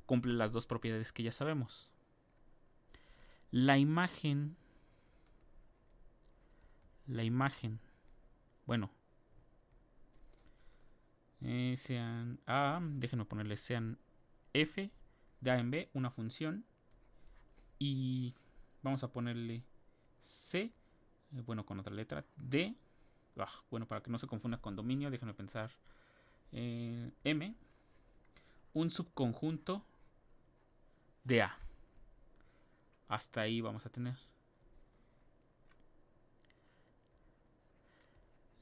Cumple las dos propiedades que ya sabemos. La imagen. Bueno. Sean a. Déjenme ponerle sean f de a en b, una función. Y vamos a ponerle c. Bueno, con otra letra. D. Bueno, para que no se confunda con dominio, déjenme pensar. M. Un subconjunto de A. Hasta ahí vamos a tener.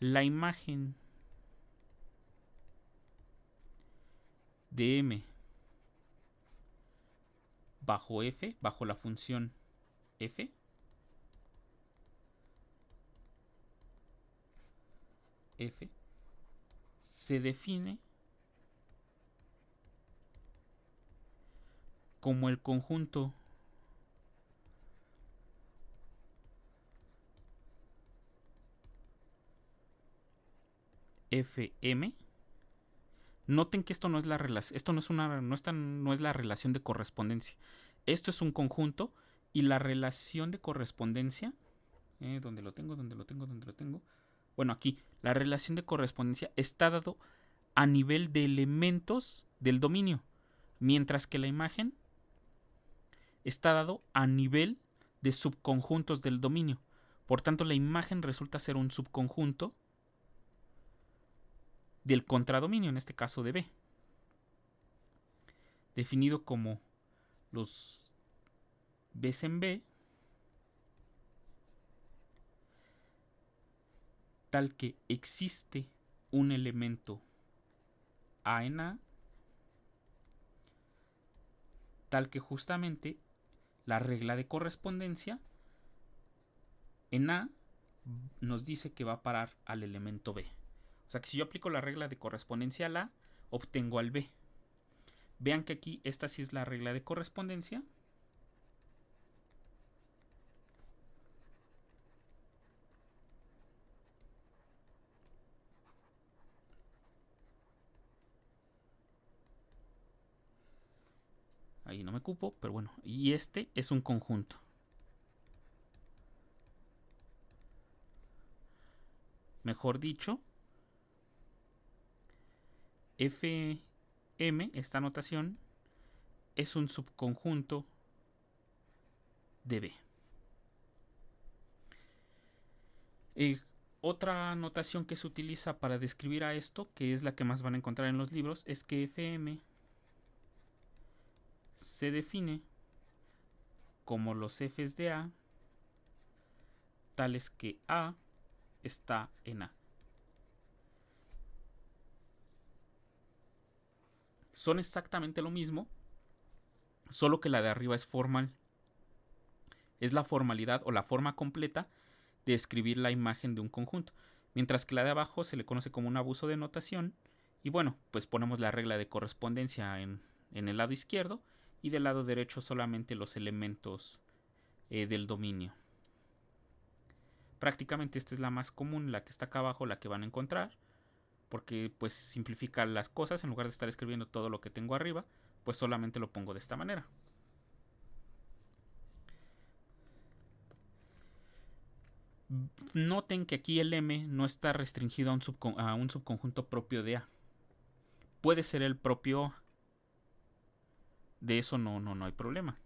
La imagen de M bajo F, bajo la función F, se define como el conjunto FM. Noten que esto no es la relación, esto no es la relación de correspondencia. Esto es un conjunto y la relación de correspondencia, ¿dónde lo tengo? Bueno, aquí la relación de correspondencia está dado a nivel de elementos del dominio, mientras que la imagen está dado a nivel de subconjuntos del dominio. Por tanto, la imagen resulta ser un subconjunto del contradominio, en este caso de B. definido como los B's en B, tal que existe un elemento A en A, tal que justamente la regla de correspondencia en A nos dice que va a parar al elemento B. O sea que si yo aplico la regla de correspondencia al A, obtengo al B. Vean que aquí esta sí es la regla de correspondencia. Ahí no me cupo, pero bueno. Y este es un conjunto. Mejor dicho, FM, esta notación, es un subconjunto de B. Otra notación que se utiliza para describir a esto, que es la que más van a encontrar en los libros, es que FM se define como los F's de A, tales que A está en A. Son exactamente lo mismo, solo que la de arriba es formal. Es la formalidad o la forma completa de escribir la imagen de un conjunto, mientras que la de abajo se le conoce como un abuso de notación. Y bueno, pues ponemos la regla de correspondencia en el lado izquierdo y del lado derecho solamente los elementos del dominio. Prácticamente esta es la más común, la que está acá abajo, la que van a encontrar, porque pues simplifica las cosas. En lugar de estar escribiendo todo lo que tengo arriba, pues solamente lo pongo de esta manera. Noten que aquí el M no está restringido a un subconjunto propio de A. Puede ser el propio A. De eso no hay problema.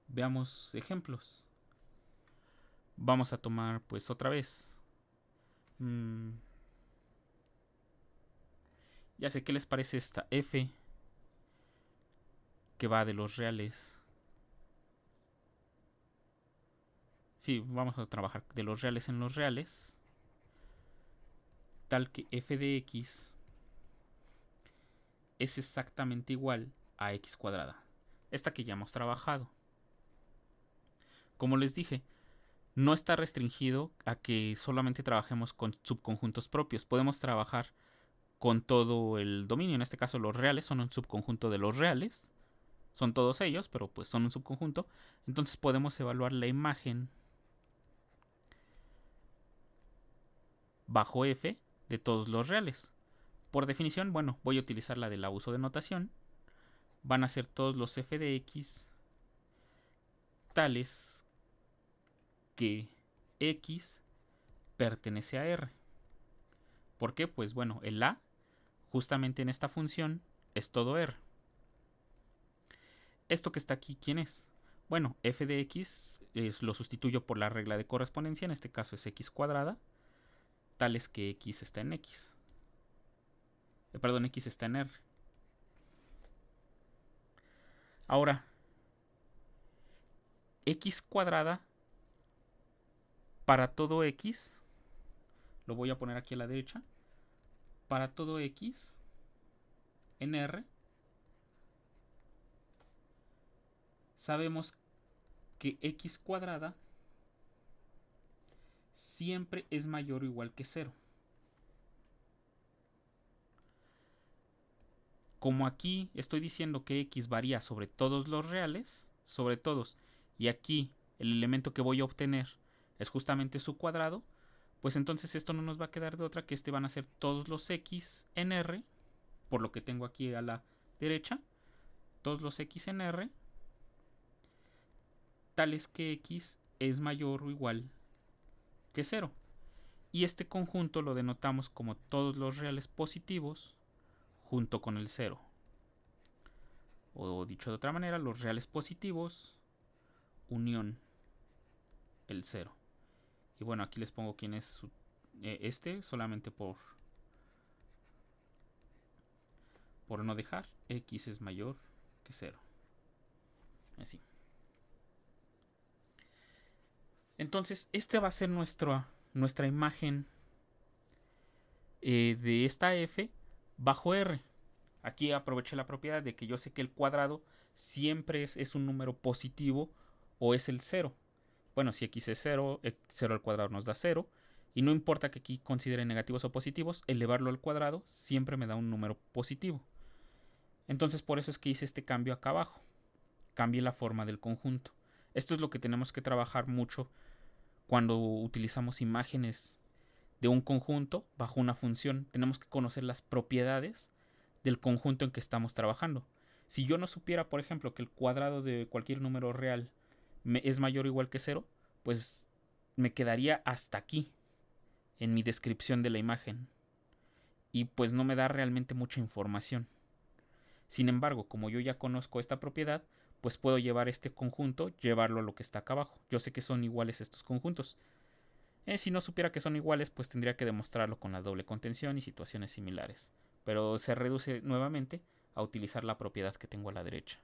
Veamos ejemplos. Vamos a tomar pues otra vez. Ya sé qué les parece esta F que va de los reales. Sí, vamos a trabajar de los reales en los reales. Tal que F de X es exactamente igual a X cuadrada. Esta que ya hemos trabajado. Como les dije, no está restringido a que solamente trabajemos con subconjuntos propios. Podemos trabajar con todo el dominio. En este caso los reales son un subconjunto de los reales. Son todos ellos, pero pues son un subconjunto. Entonces podemos evaluar la imagen bajo F de todos los reales. Por definición, bueno, voy a utilizar la del abuso de notación. Van a ser todos los F de X tales que X pertenece a R. ¿Por qué? Pues bueno, el A justamente en esta función es todo R. Esto que está aquí, ¿quién es? Bueno, F de X lo sustituyo por la regla de correspondencia, en este caso es X cuadrada, tales que X está en X. X está en R. Ahora, X cuadrada para todo X, lo voy a poner aquí a la derecha, para todo X en R, sabemos que X cuadrada siempre es mayor o igual que 0. Como aquí estoy diciendo que X varía sobre todos los reales, sobre todos, y aquí el elemento que voy a obtener es justamente su cuadrado, pues entonces esto no nos va a quedar de otra que van a ser todos los X en R, por lo que tengo aquí a la derecha, todos los X en R, tales que X es mayor o igual que 0. Y este conjunto lo denotamos como todos los reales positivos junto con el 0. O dicho de otra manera, los reales positivos unión el 0. Y bueno, aquí les pongo quién es solamente por no dejar, x es mayor que 0. Así. Entonces, esta va a ser nuestra imagen de esta f bajo r. Aquí aproveché la propiedad de que yo sé que el cuadrado siempre es un número positivo o es el 0. Bueno, si x es 0, 0 al cuadrado nos da 0. Y no importa que aquí considere negativos o positivos, elevarlo al cuadrado siempre me da un número positivo. Entonces por eso es que hice este cambio acá abajo. Cambié la forma del conjunto. Esto es lo que tenemos que trabajar mucho cuando utilizamos imágenes de un conjunto bajo una función. Tenemos que conocer las propiedades del conjunto en que estamos trabajando. Si yo no supiera, por ejemplo, que el cuadrado de cualquier número real es mayor o igual que 0, pues me quedaría hasta aquí en mi descripción de la imagen. Y pues no me da realmente mucha información. Sin embargo, como yo ya conozco esta propiedad, pues puedo llevar este conjunto, llevarlo a lo que está acá abajo. Yo sé que son iguales estos conjuntos. Si no supiera que son iguales, pues tendría que demostrarlo con la doble contención y situaciones similares. Pero se reduce nuevamente a utilizar la propiedad que tengo a la derecha.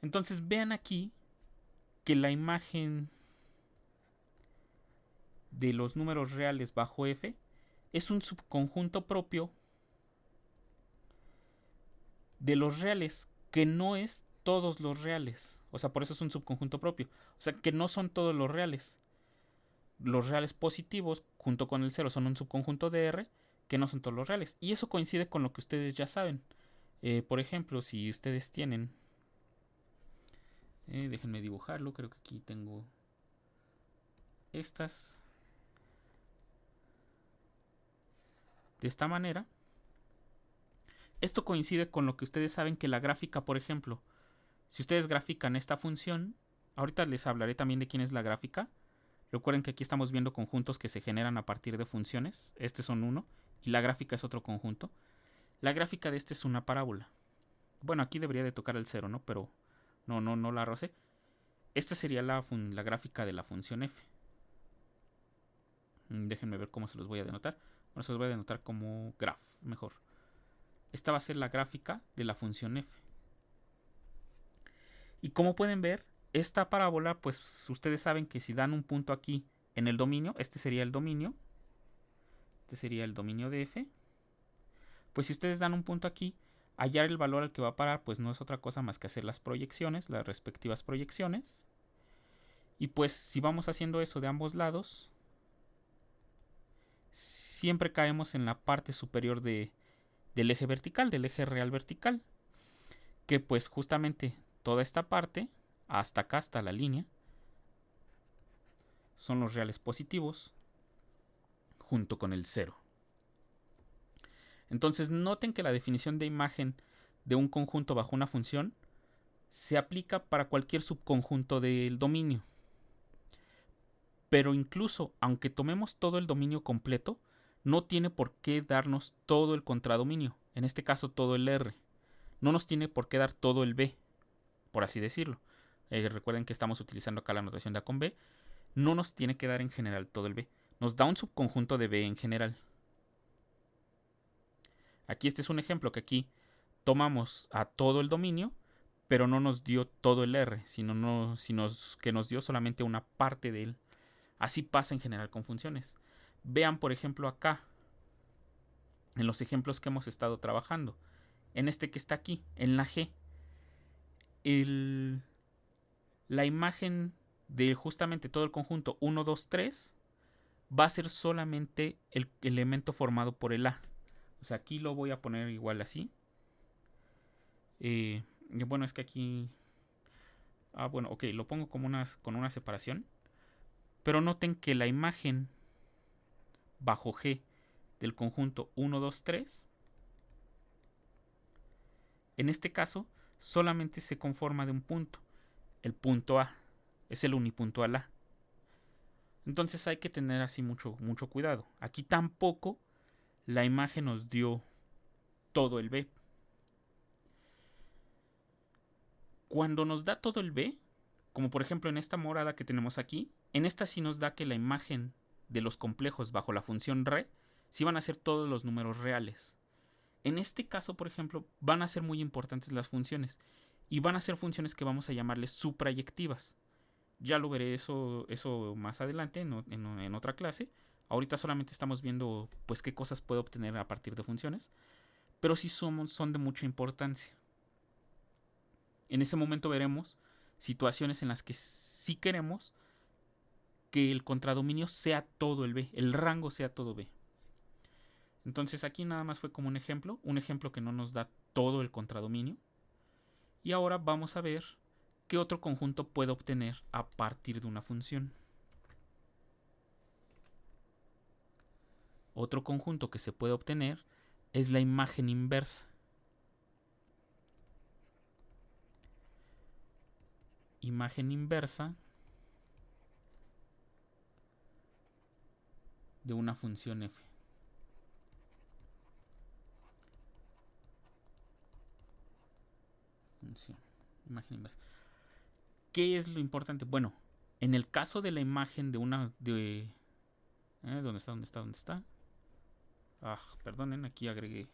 Entonces vean aquí que la imagen de los números reales bajo f es un subconjunto propio de los reales, que no es todos los reales. O sea, por eso es un subconjunto propio. O sea, que no son todos los reales. Los reales positivos junto con el 0 son un subconjunto de R, que no son todos los reales. Y eso coincide con lo que ustedes ya saben. Por ejemplo, si ustedes tienen... déjenme dibujarlo, creo que aquí tengo estas. De esta manera. Esto coincide con lo que ustedes saben que la gráfica, por ejemplo, si ustedes grafican esta función, ahorita les hablaré también de quién es la gráfica. Recuerden que aquí estamos viendo conjuntos que se generan a partir de funciones. Este son uno y la gráfica es otro conjunto. La gráfica de este es una parábola. Bueno, aquí debería de tocar el 0, ¿no? Pero no la rocé. Esta sería la gráfica de la función f. Déjenme ver cómo se los voy a denotar. Bueno, se los voy a denotar como graph, mejor. Esta va a ser la gráfica de la función f. Y como pueden ver, esta parábola, pues ustedes saben que si dan un punto aquí en el dominio, este sería el dominio. Este sería el dominio de f. Pues si ustedes dan un punto aquí, hallar el valor al que va a parar, pues no es otra cosa más que hacer las proyecciones, las respectivas proyecciones. Y pues si vamos haciendo eso de ambos lados, siempre caemos en la parte superior del eje vertical, del eje real vertical. Que pues justamente toda esta parte, hasta acá, hasta la línea, son los reales positivos junto con el 0. Entonces noten que la definición de imagen de un conjunto bajo una función se aplica para cualquier subconjunto del dominio. Pero incluso aunque tomemos todo el dominio completo, no tiene por qué darnos todo el contradominio, en este caso todo el R. No nos tiene por qué dar todo el B, por así decirlo. Recuerden que estamos utilizando acá la notación de A con B. No nos tiene que dar en general todo el B. Nos da un subconjunto de B en general. Aquí este es un ejemplo que aquí tomamos a todo el dominio, pero no nos dio todo el R, sino que nos dio solamente una parte de él. Así pasa en general con funciones. Vean, por ejemplo, acá, en los ejemplos que hemos estado trabajando. En este que está aquí, en la G. La imagen de justamente todo el conjunto 1, 2, 3 va a ser solamente el elemento formado por el A. O sea, aquí lo voy a poner igual así. Bueno, es que aquí... bueno, ok, lo pongo como con una separación. Pero noten que la imagen bajo G del conjunto 1, 2, 3, en este caso, solamente se conforma de un punto. El punto A. Es el unipuntual A. Entonces hay que tener así mucho cuidado. Aquí tampoco la imagen nos dio todo el B. Cuando nos da todo el B, como por ejemplo en esta morada que tenemos aquí, en esta sí nos da que la imagen de los complejos bajo la función re sí van a ser todos los números reales. En este caso, por ejemplo, van a ser muy importantes las funciones. Y van a ser funciones que vamos a llamarles suprayectivas. Ya lo veré eso más adelante en otra clase. Ahorita solamente estamos viendo pues qué cosas puedo obtener a partir de funciones. Pero sí son de mucha importancia. En ese momento veremos situaciones en las que sí queremos que el contradominio sea todo el B, el rango sea todo B. Entonces aquí nada más fue como un ejemplo que no nos da todo el contradominio. Y ahora vamos a ver qué otro conjunto puedo obtener a partir de una función. Otro conjunto que se puede obtener es la imagen inversa. Imagen inversa de una función f. Función, imagen inversa. ¿Qué es lo importante? Bueno, en el caso de la imagen de una... ¿Dónde está? Perdonen, aquí agregué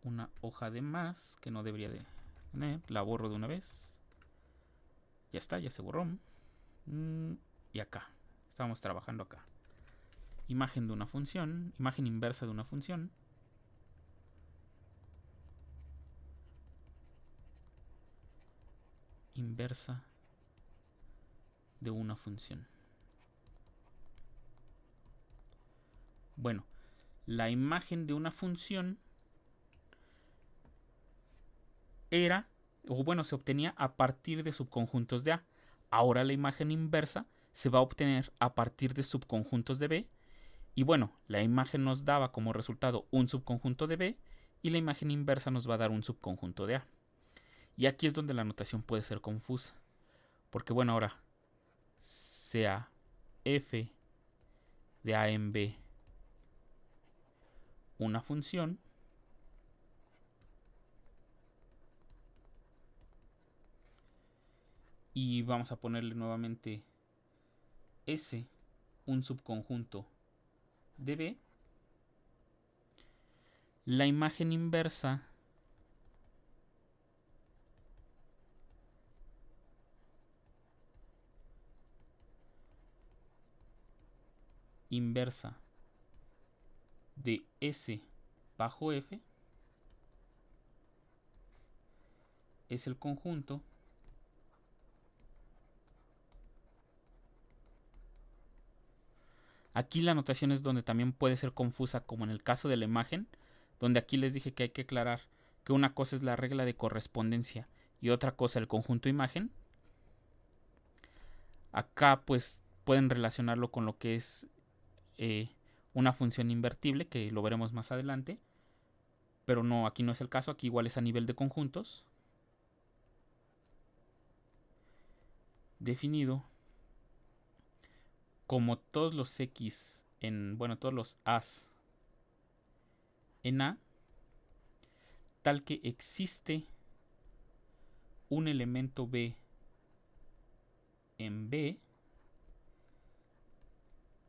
una hoja de más que no debería de tener. La borro de una vez. Ya está, ya se borró. Y acá, estamos trabajando acá. Imagen de una función, imagen inversa de una función. Inversa de una función. Bueno, la imagen de una función era, o bueno, se obtenía a partir de subconjuntos de A. Ahora la imagen inversa se va a obtener a partir de subconjuntos de B. Y bueno, la imagen nos daba como resultado un subconjunto de B y la imagen inversa nos va a dar un subconjunto de A. Y aquí es donde la notación puede ser confusa. Porque bueno, ahora sea f de A en B una función, y vamos a ponerle nuevamente S, un subconjunto de B, la imagen inversa de S bajo F es el conjunto aquí la notación es donde también puede ser confusa, como en el caso de la imagen, donde aquí les dije que hay que aclarar que una cosa es la regla de correspondencia y otra cosa el conjunto imagen. Acá pues pueden relacionarlo con lo que es una función invertible, que lo veremos más adelante. Pero no, aquí no es el caso, aquí igual es a nivel de conjuntos. Definido como todos los x en, bueno, todos los a's en A, tal que existe un elemento B en B,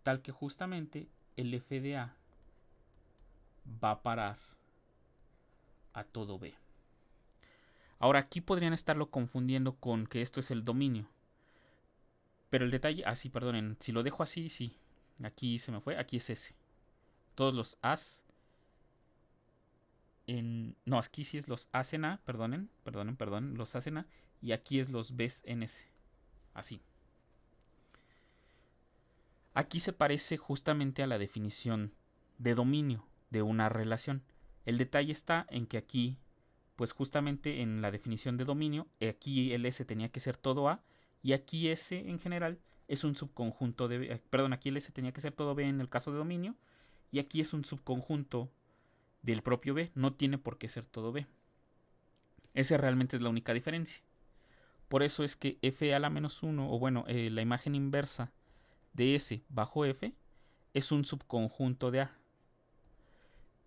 tal que justamente el f de A va a parar a todo B. Ahora aquí podrían estarlo confundiendo con que esto es el dominio. Pero el detalle, perdonen, si lo dejo así, sí. Aquí se me fue, aquí es S. Todos los A's no, aquí sí es los A's en A, perdonen, los A's en A. Y aquí es los B's en S. Así. Aquí se parece justamente a la definición de dominio de una relación. El detalle está en que aquí, pues justamente en la definición de dominio, aquí el S tenía que ser todo A, y aquí S en general es un subconjunto de... Perdón, aquí el S tenía que ser todo B en el caso de dominio, y aquí es un subconjunto del propio B, no tiene por qué ser todo B. Esa realmente es la única diferencia. Por eso es que f a la menos 1, o bueno, la imagen inversa de S bajo F es un subconjunto de A.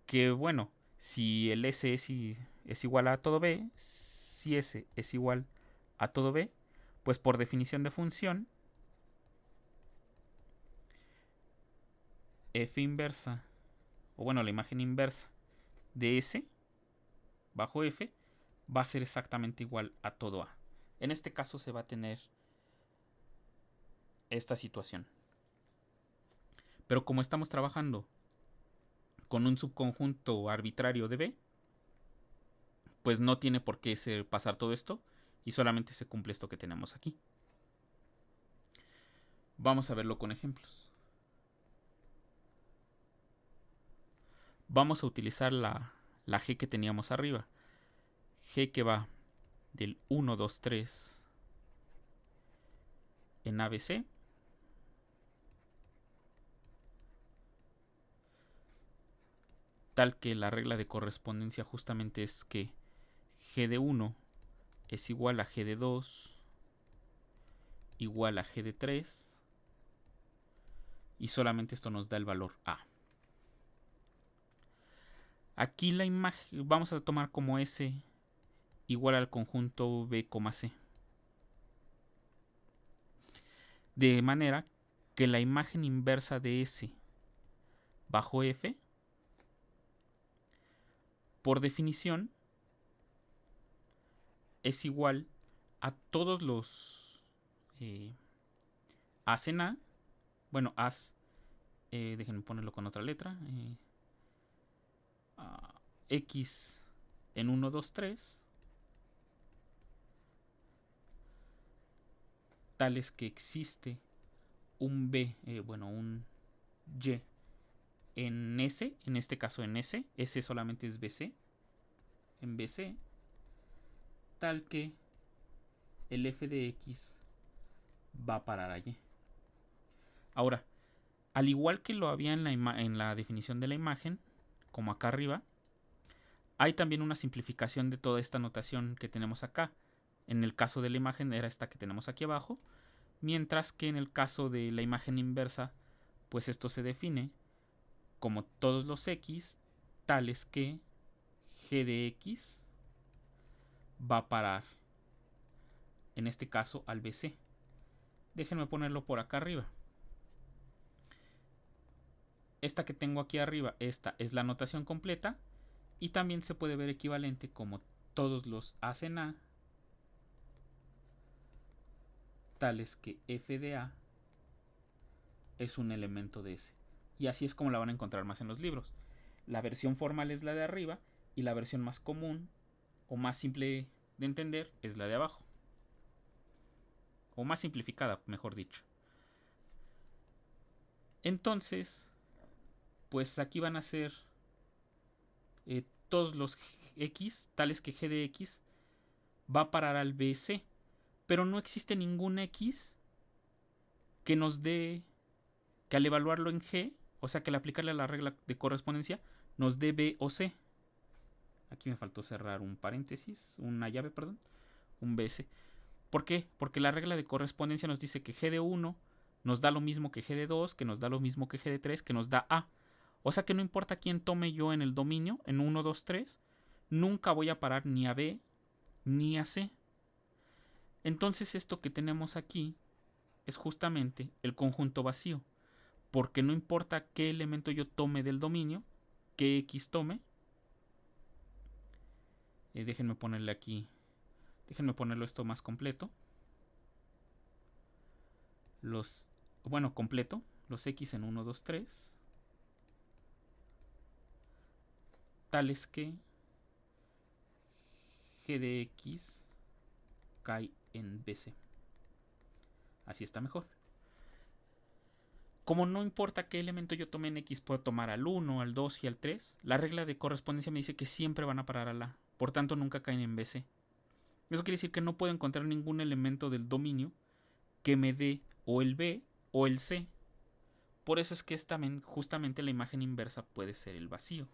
Que bueno, si el S es igual a todo B, si S es igual a todo B, pues por definición de función, f inversa o bueno, la imagen inversa de S bajo F va a ser exactamente igual a todo A. En este caso se va a tener esta situación. Pero como estamos trabajando con un subconjunto arbitrario de B, pues no tiene por qué pasar todo esto y solamente se cumple esto que tenemos aquí. Vamos a verlo con ejemplos. Vamos a utilizar la G que teníamos arriba. G que va del 1, 2, 3 en ABC. Tal que la regla de correspondencia justamente es que G de 1 es igual a G de 2 igual a G de 3 y solamente esto nos da el valor A. Aquí la imagen vamos a tomar como S igual al conjunto B, C. De manera que la imagen inversa de S bajo F, por definición, es igual a todos los As en A. Bueno, As, déjenme ponerlo con otra letra. X en 1, 2, 3. Tales que existe un B, un Y en S, en este caso en S solamente es BC, en BC, tal que el f de X va a parar allí. Ahora, al igual que lo había en la definición de la imagen, como acá arriba, hay también una simplificación de toda esta notación que tenemos acá. En el caso de la imagen era esta que tenemos aquí abajo, mientras que en el caso de la imagen inversa, pues esto se define como todos los X, tales que G de X va a parar, en este caso, al BC. Déjenme ponerlo por acá arriba. Esta que tengo aquí arriba, esta es la notación completa y también se puede ver equivalente como todos los As en A, tales que F de A es un elemento de S. Y así es como la van a encontrar más en los libros. La versión formal es la de arriba y la versión más común o más simple de entender es la de abajo. O más simplificada, mejor dicho. Entonces, pues aquí van a ser todos los X, tales que G de X va a parar al BC. Pero no existe ningún X que nos dé, que al evaluarlo en G, o sea que al aplicarle a la regla de correspondencia, nos dé B o C. Aquí me faltó cerrar un paréntesis, una llave, perdón, un BC. ¿Por qué? Porque la regla de correspondencia nos dice que G de 1 nos da lo mismo que G de 2, que nos da lo mismo que G de 3, que nos da A. O sea que no importa quién tome yo en el dominio, en 1, 2, 3, nunca voy a parar ni a B ni a C. Entonces esto que tenemos aquí es justamente el conjunto vacío, porque no importa qué elemento yo tome del dominio, qué X tome, déjenme ponerle aquí, déjenme ponerlo esto más completo, completo, los X en 1, 2, 3, tales que G de X cae en BC. Así está mejor. Como no importa qué elemento yo tome en X, puedo tomar al 1, al 2 y al 3, la regla de correspondencia me dice que siempre van a parar al A. Por tanto, nunca caen en BC. Eso quiere decir que no puedo encontrar ningún elemento del dominio que me dé o el B o el C. Por eso es que justamente la imagen inversa puede ser el vacío.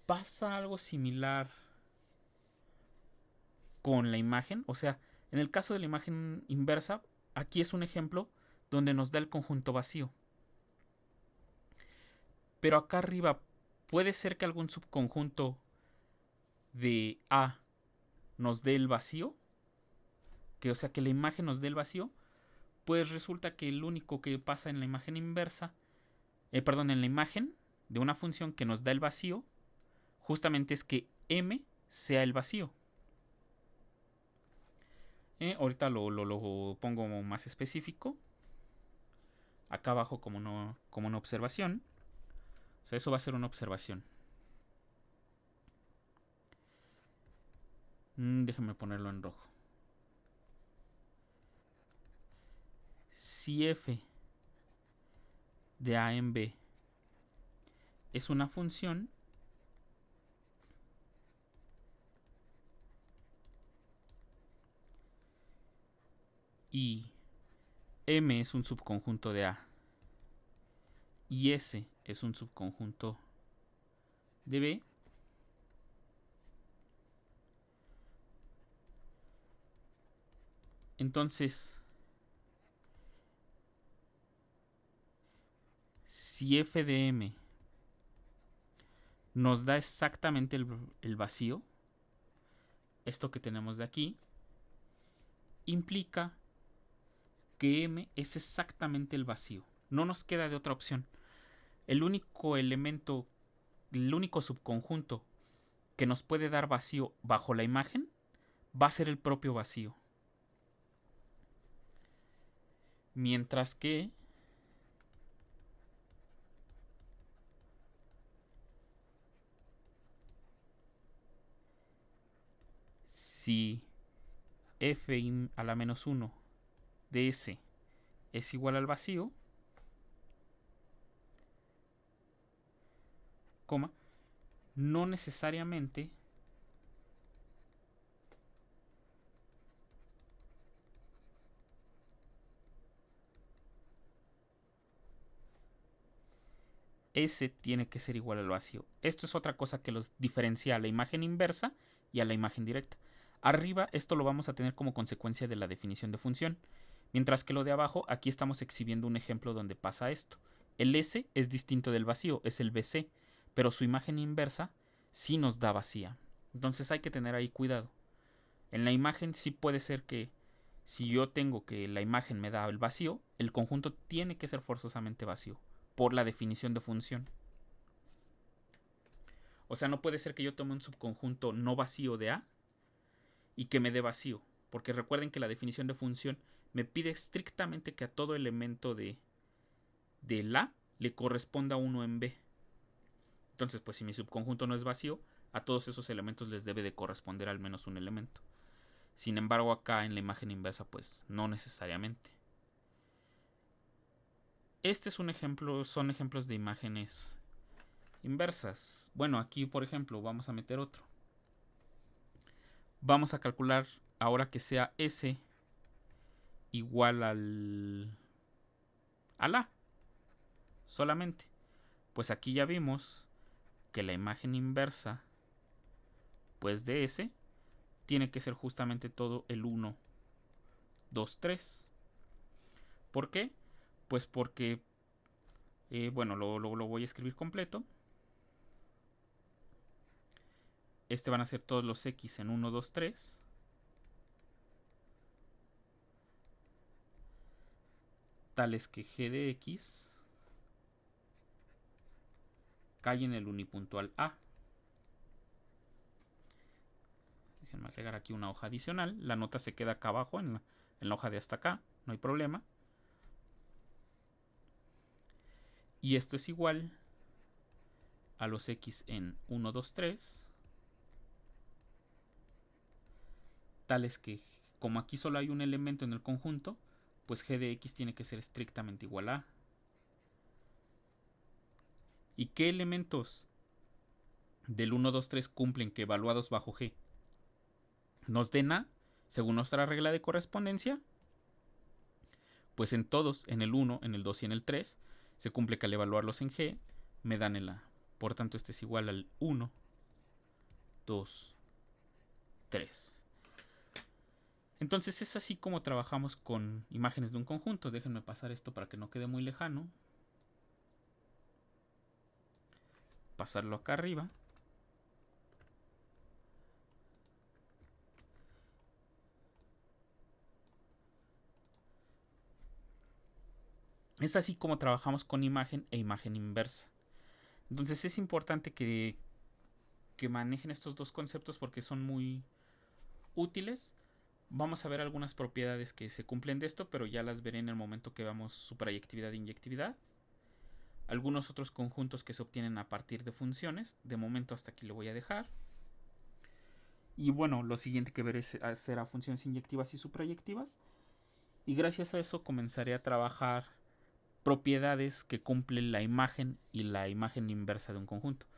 Pasa algo similar con la imagen. O sea, en el caso de la imagen inversa, aquí es un ejemplo donde nos da el conjunto vacío. Pero acá arriba puede ser que algún subconjunto de A nos dé el vacío. O sea, que la imagen nos dé el vacío. Pues resulta que el único que pasa en la imagen inversa, en la imagen de una función que nos da el vacío, justamente es que M sea el vacío. Ahorita lo pongo más específico. Acá abajo como una observación. O sea, eso va a ser una observación. Déjenme ponerlo en rojo. Si f de a en b es una función, y M es un subconjunto de A y S es un subconjunto de B, entonces si f de M nos da exactamente el vacío, esto que tenemos de aquí, implica que M es exactamente el vacío. No nos queda de otra opción. El único elemento, el único subconjunto que nos puede dar vacío bajo la imagen va a ser el propio vacío. Mientras que si f a la menos 1 de S es igual al vacío, coma, no necesariamente S tiene que ser igual al vacío. Esto es otra cosa que los diferencia a la imagen inversa y a la imagen directa. Arriba esto lo vamos a tener como consecuencia de la definición de función, mientras que lo de abajo aquí estamos exhibiendo un ejemplo donde pasa esto. El S es distinto del vacío, es el BC, pero su imagen inversa sí nos da vacía. Entonces hay que tener ahí cuidado. En la imagen sí puede ser que si yo tengo que la imagen me da el vacío, el conjunto tiene que ser forzosamente vacío por la definición de función. O sea, no puede ser que yo tome un subconjunto no vacío de A y que me dé vacío, porque recuerden que la definición de función me pide estrictamente que a todo elemento de A le corresponda uno en B. Entonces, pues si mi subconjunto no es vacío, a todos esos elementos les debe de corresponder al menos un elemento. Sin embargo, acá en la imagen inversa, pues no necesariamente. Este es un ejemplo, son ejemplos de imágenes inversas. Bueno, aquí por ejemplo vamos a meter otro. Vamos a calcular ahora que sea S igual al A solamente. Pues aquí ya vimos que la imagen inversa pues de S tiene que ser justamente todo el 1, 2, 3. ¿Por qué? Pues porque bueno, lo voy a escribir completo. Este van a ser todos los X en 1, 2, 3. Tales que G de X cae en el unipuntual A. Déjenme agregar aquí una hoja adicional. La nota se queda acá abajo en la hoja de hasta acá. No hay problema. Y esto es igual a los X en 1, 2, 3. Tales que, como aquí solo hay un elemento en el conjunto, pues G de X tiene que ser estrictamente igual a A. ¿Y qué elementos del 1, 2, 3 cumplen que evaluados bajo G nos den A, según nuestra regla de correspondencia? Pues en todos, en el 1, en el 2 y en el 3, se cumple que al evaluarlos en G me dan el A. Por tanto, este es igual al 1, 2, 3. Entonces es así como trabajamos con imágenes de un conjunto. Déjenme pasar esto para que no quede muy lejano. Pasarlo acá arriba. Es así como trabajamos con imagen e imagen inversa. Entonces es importante que manejen estos dos conceptos porque son muy útiles. Vamos a ver algunas propiedades que se cumplen de esto, pero ya las veré en el momento que veamos suprayectividad e inyectividad. Algunos otros conjuntos que se obtienen a partir de funciones. De momento hasta aquí lo voy a dejar. Y bueno, lo siguiente que veré será funciones inyectivas y suprayectivas. Y gracias a eso comenzaré a trabajar propiedades que cumplen la imagen y la imagen inversa de un conjunto.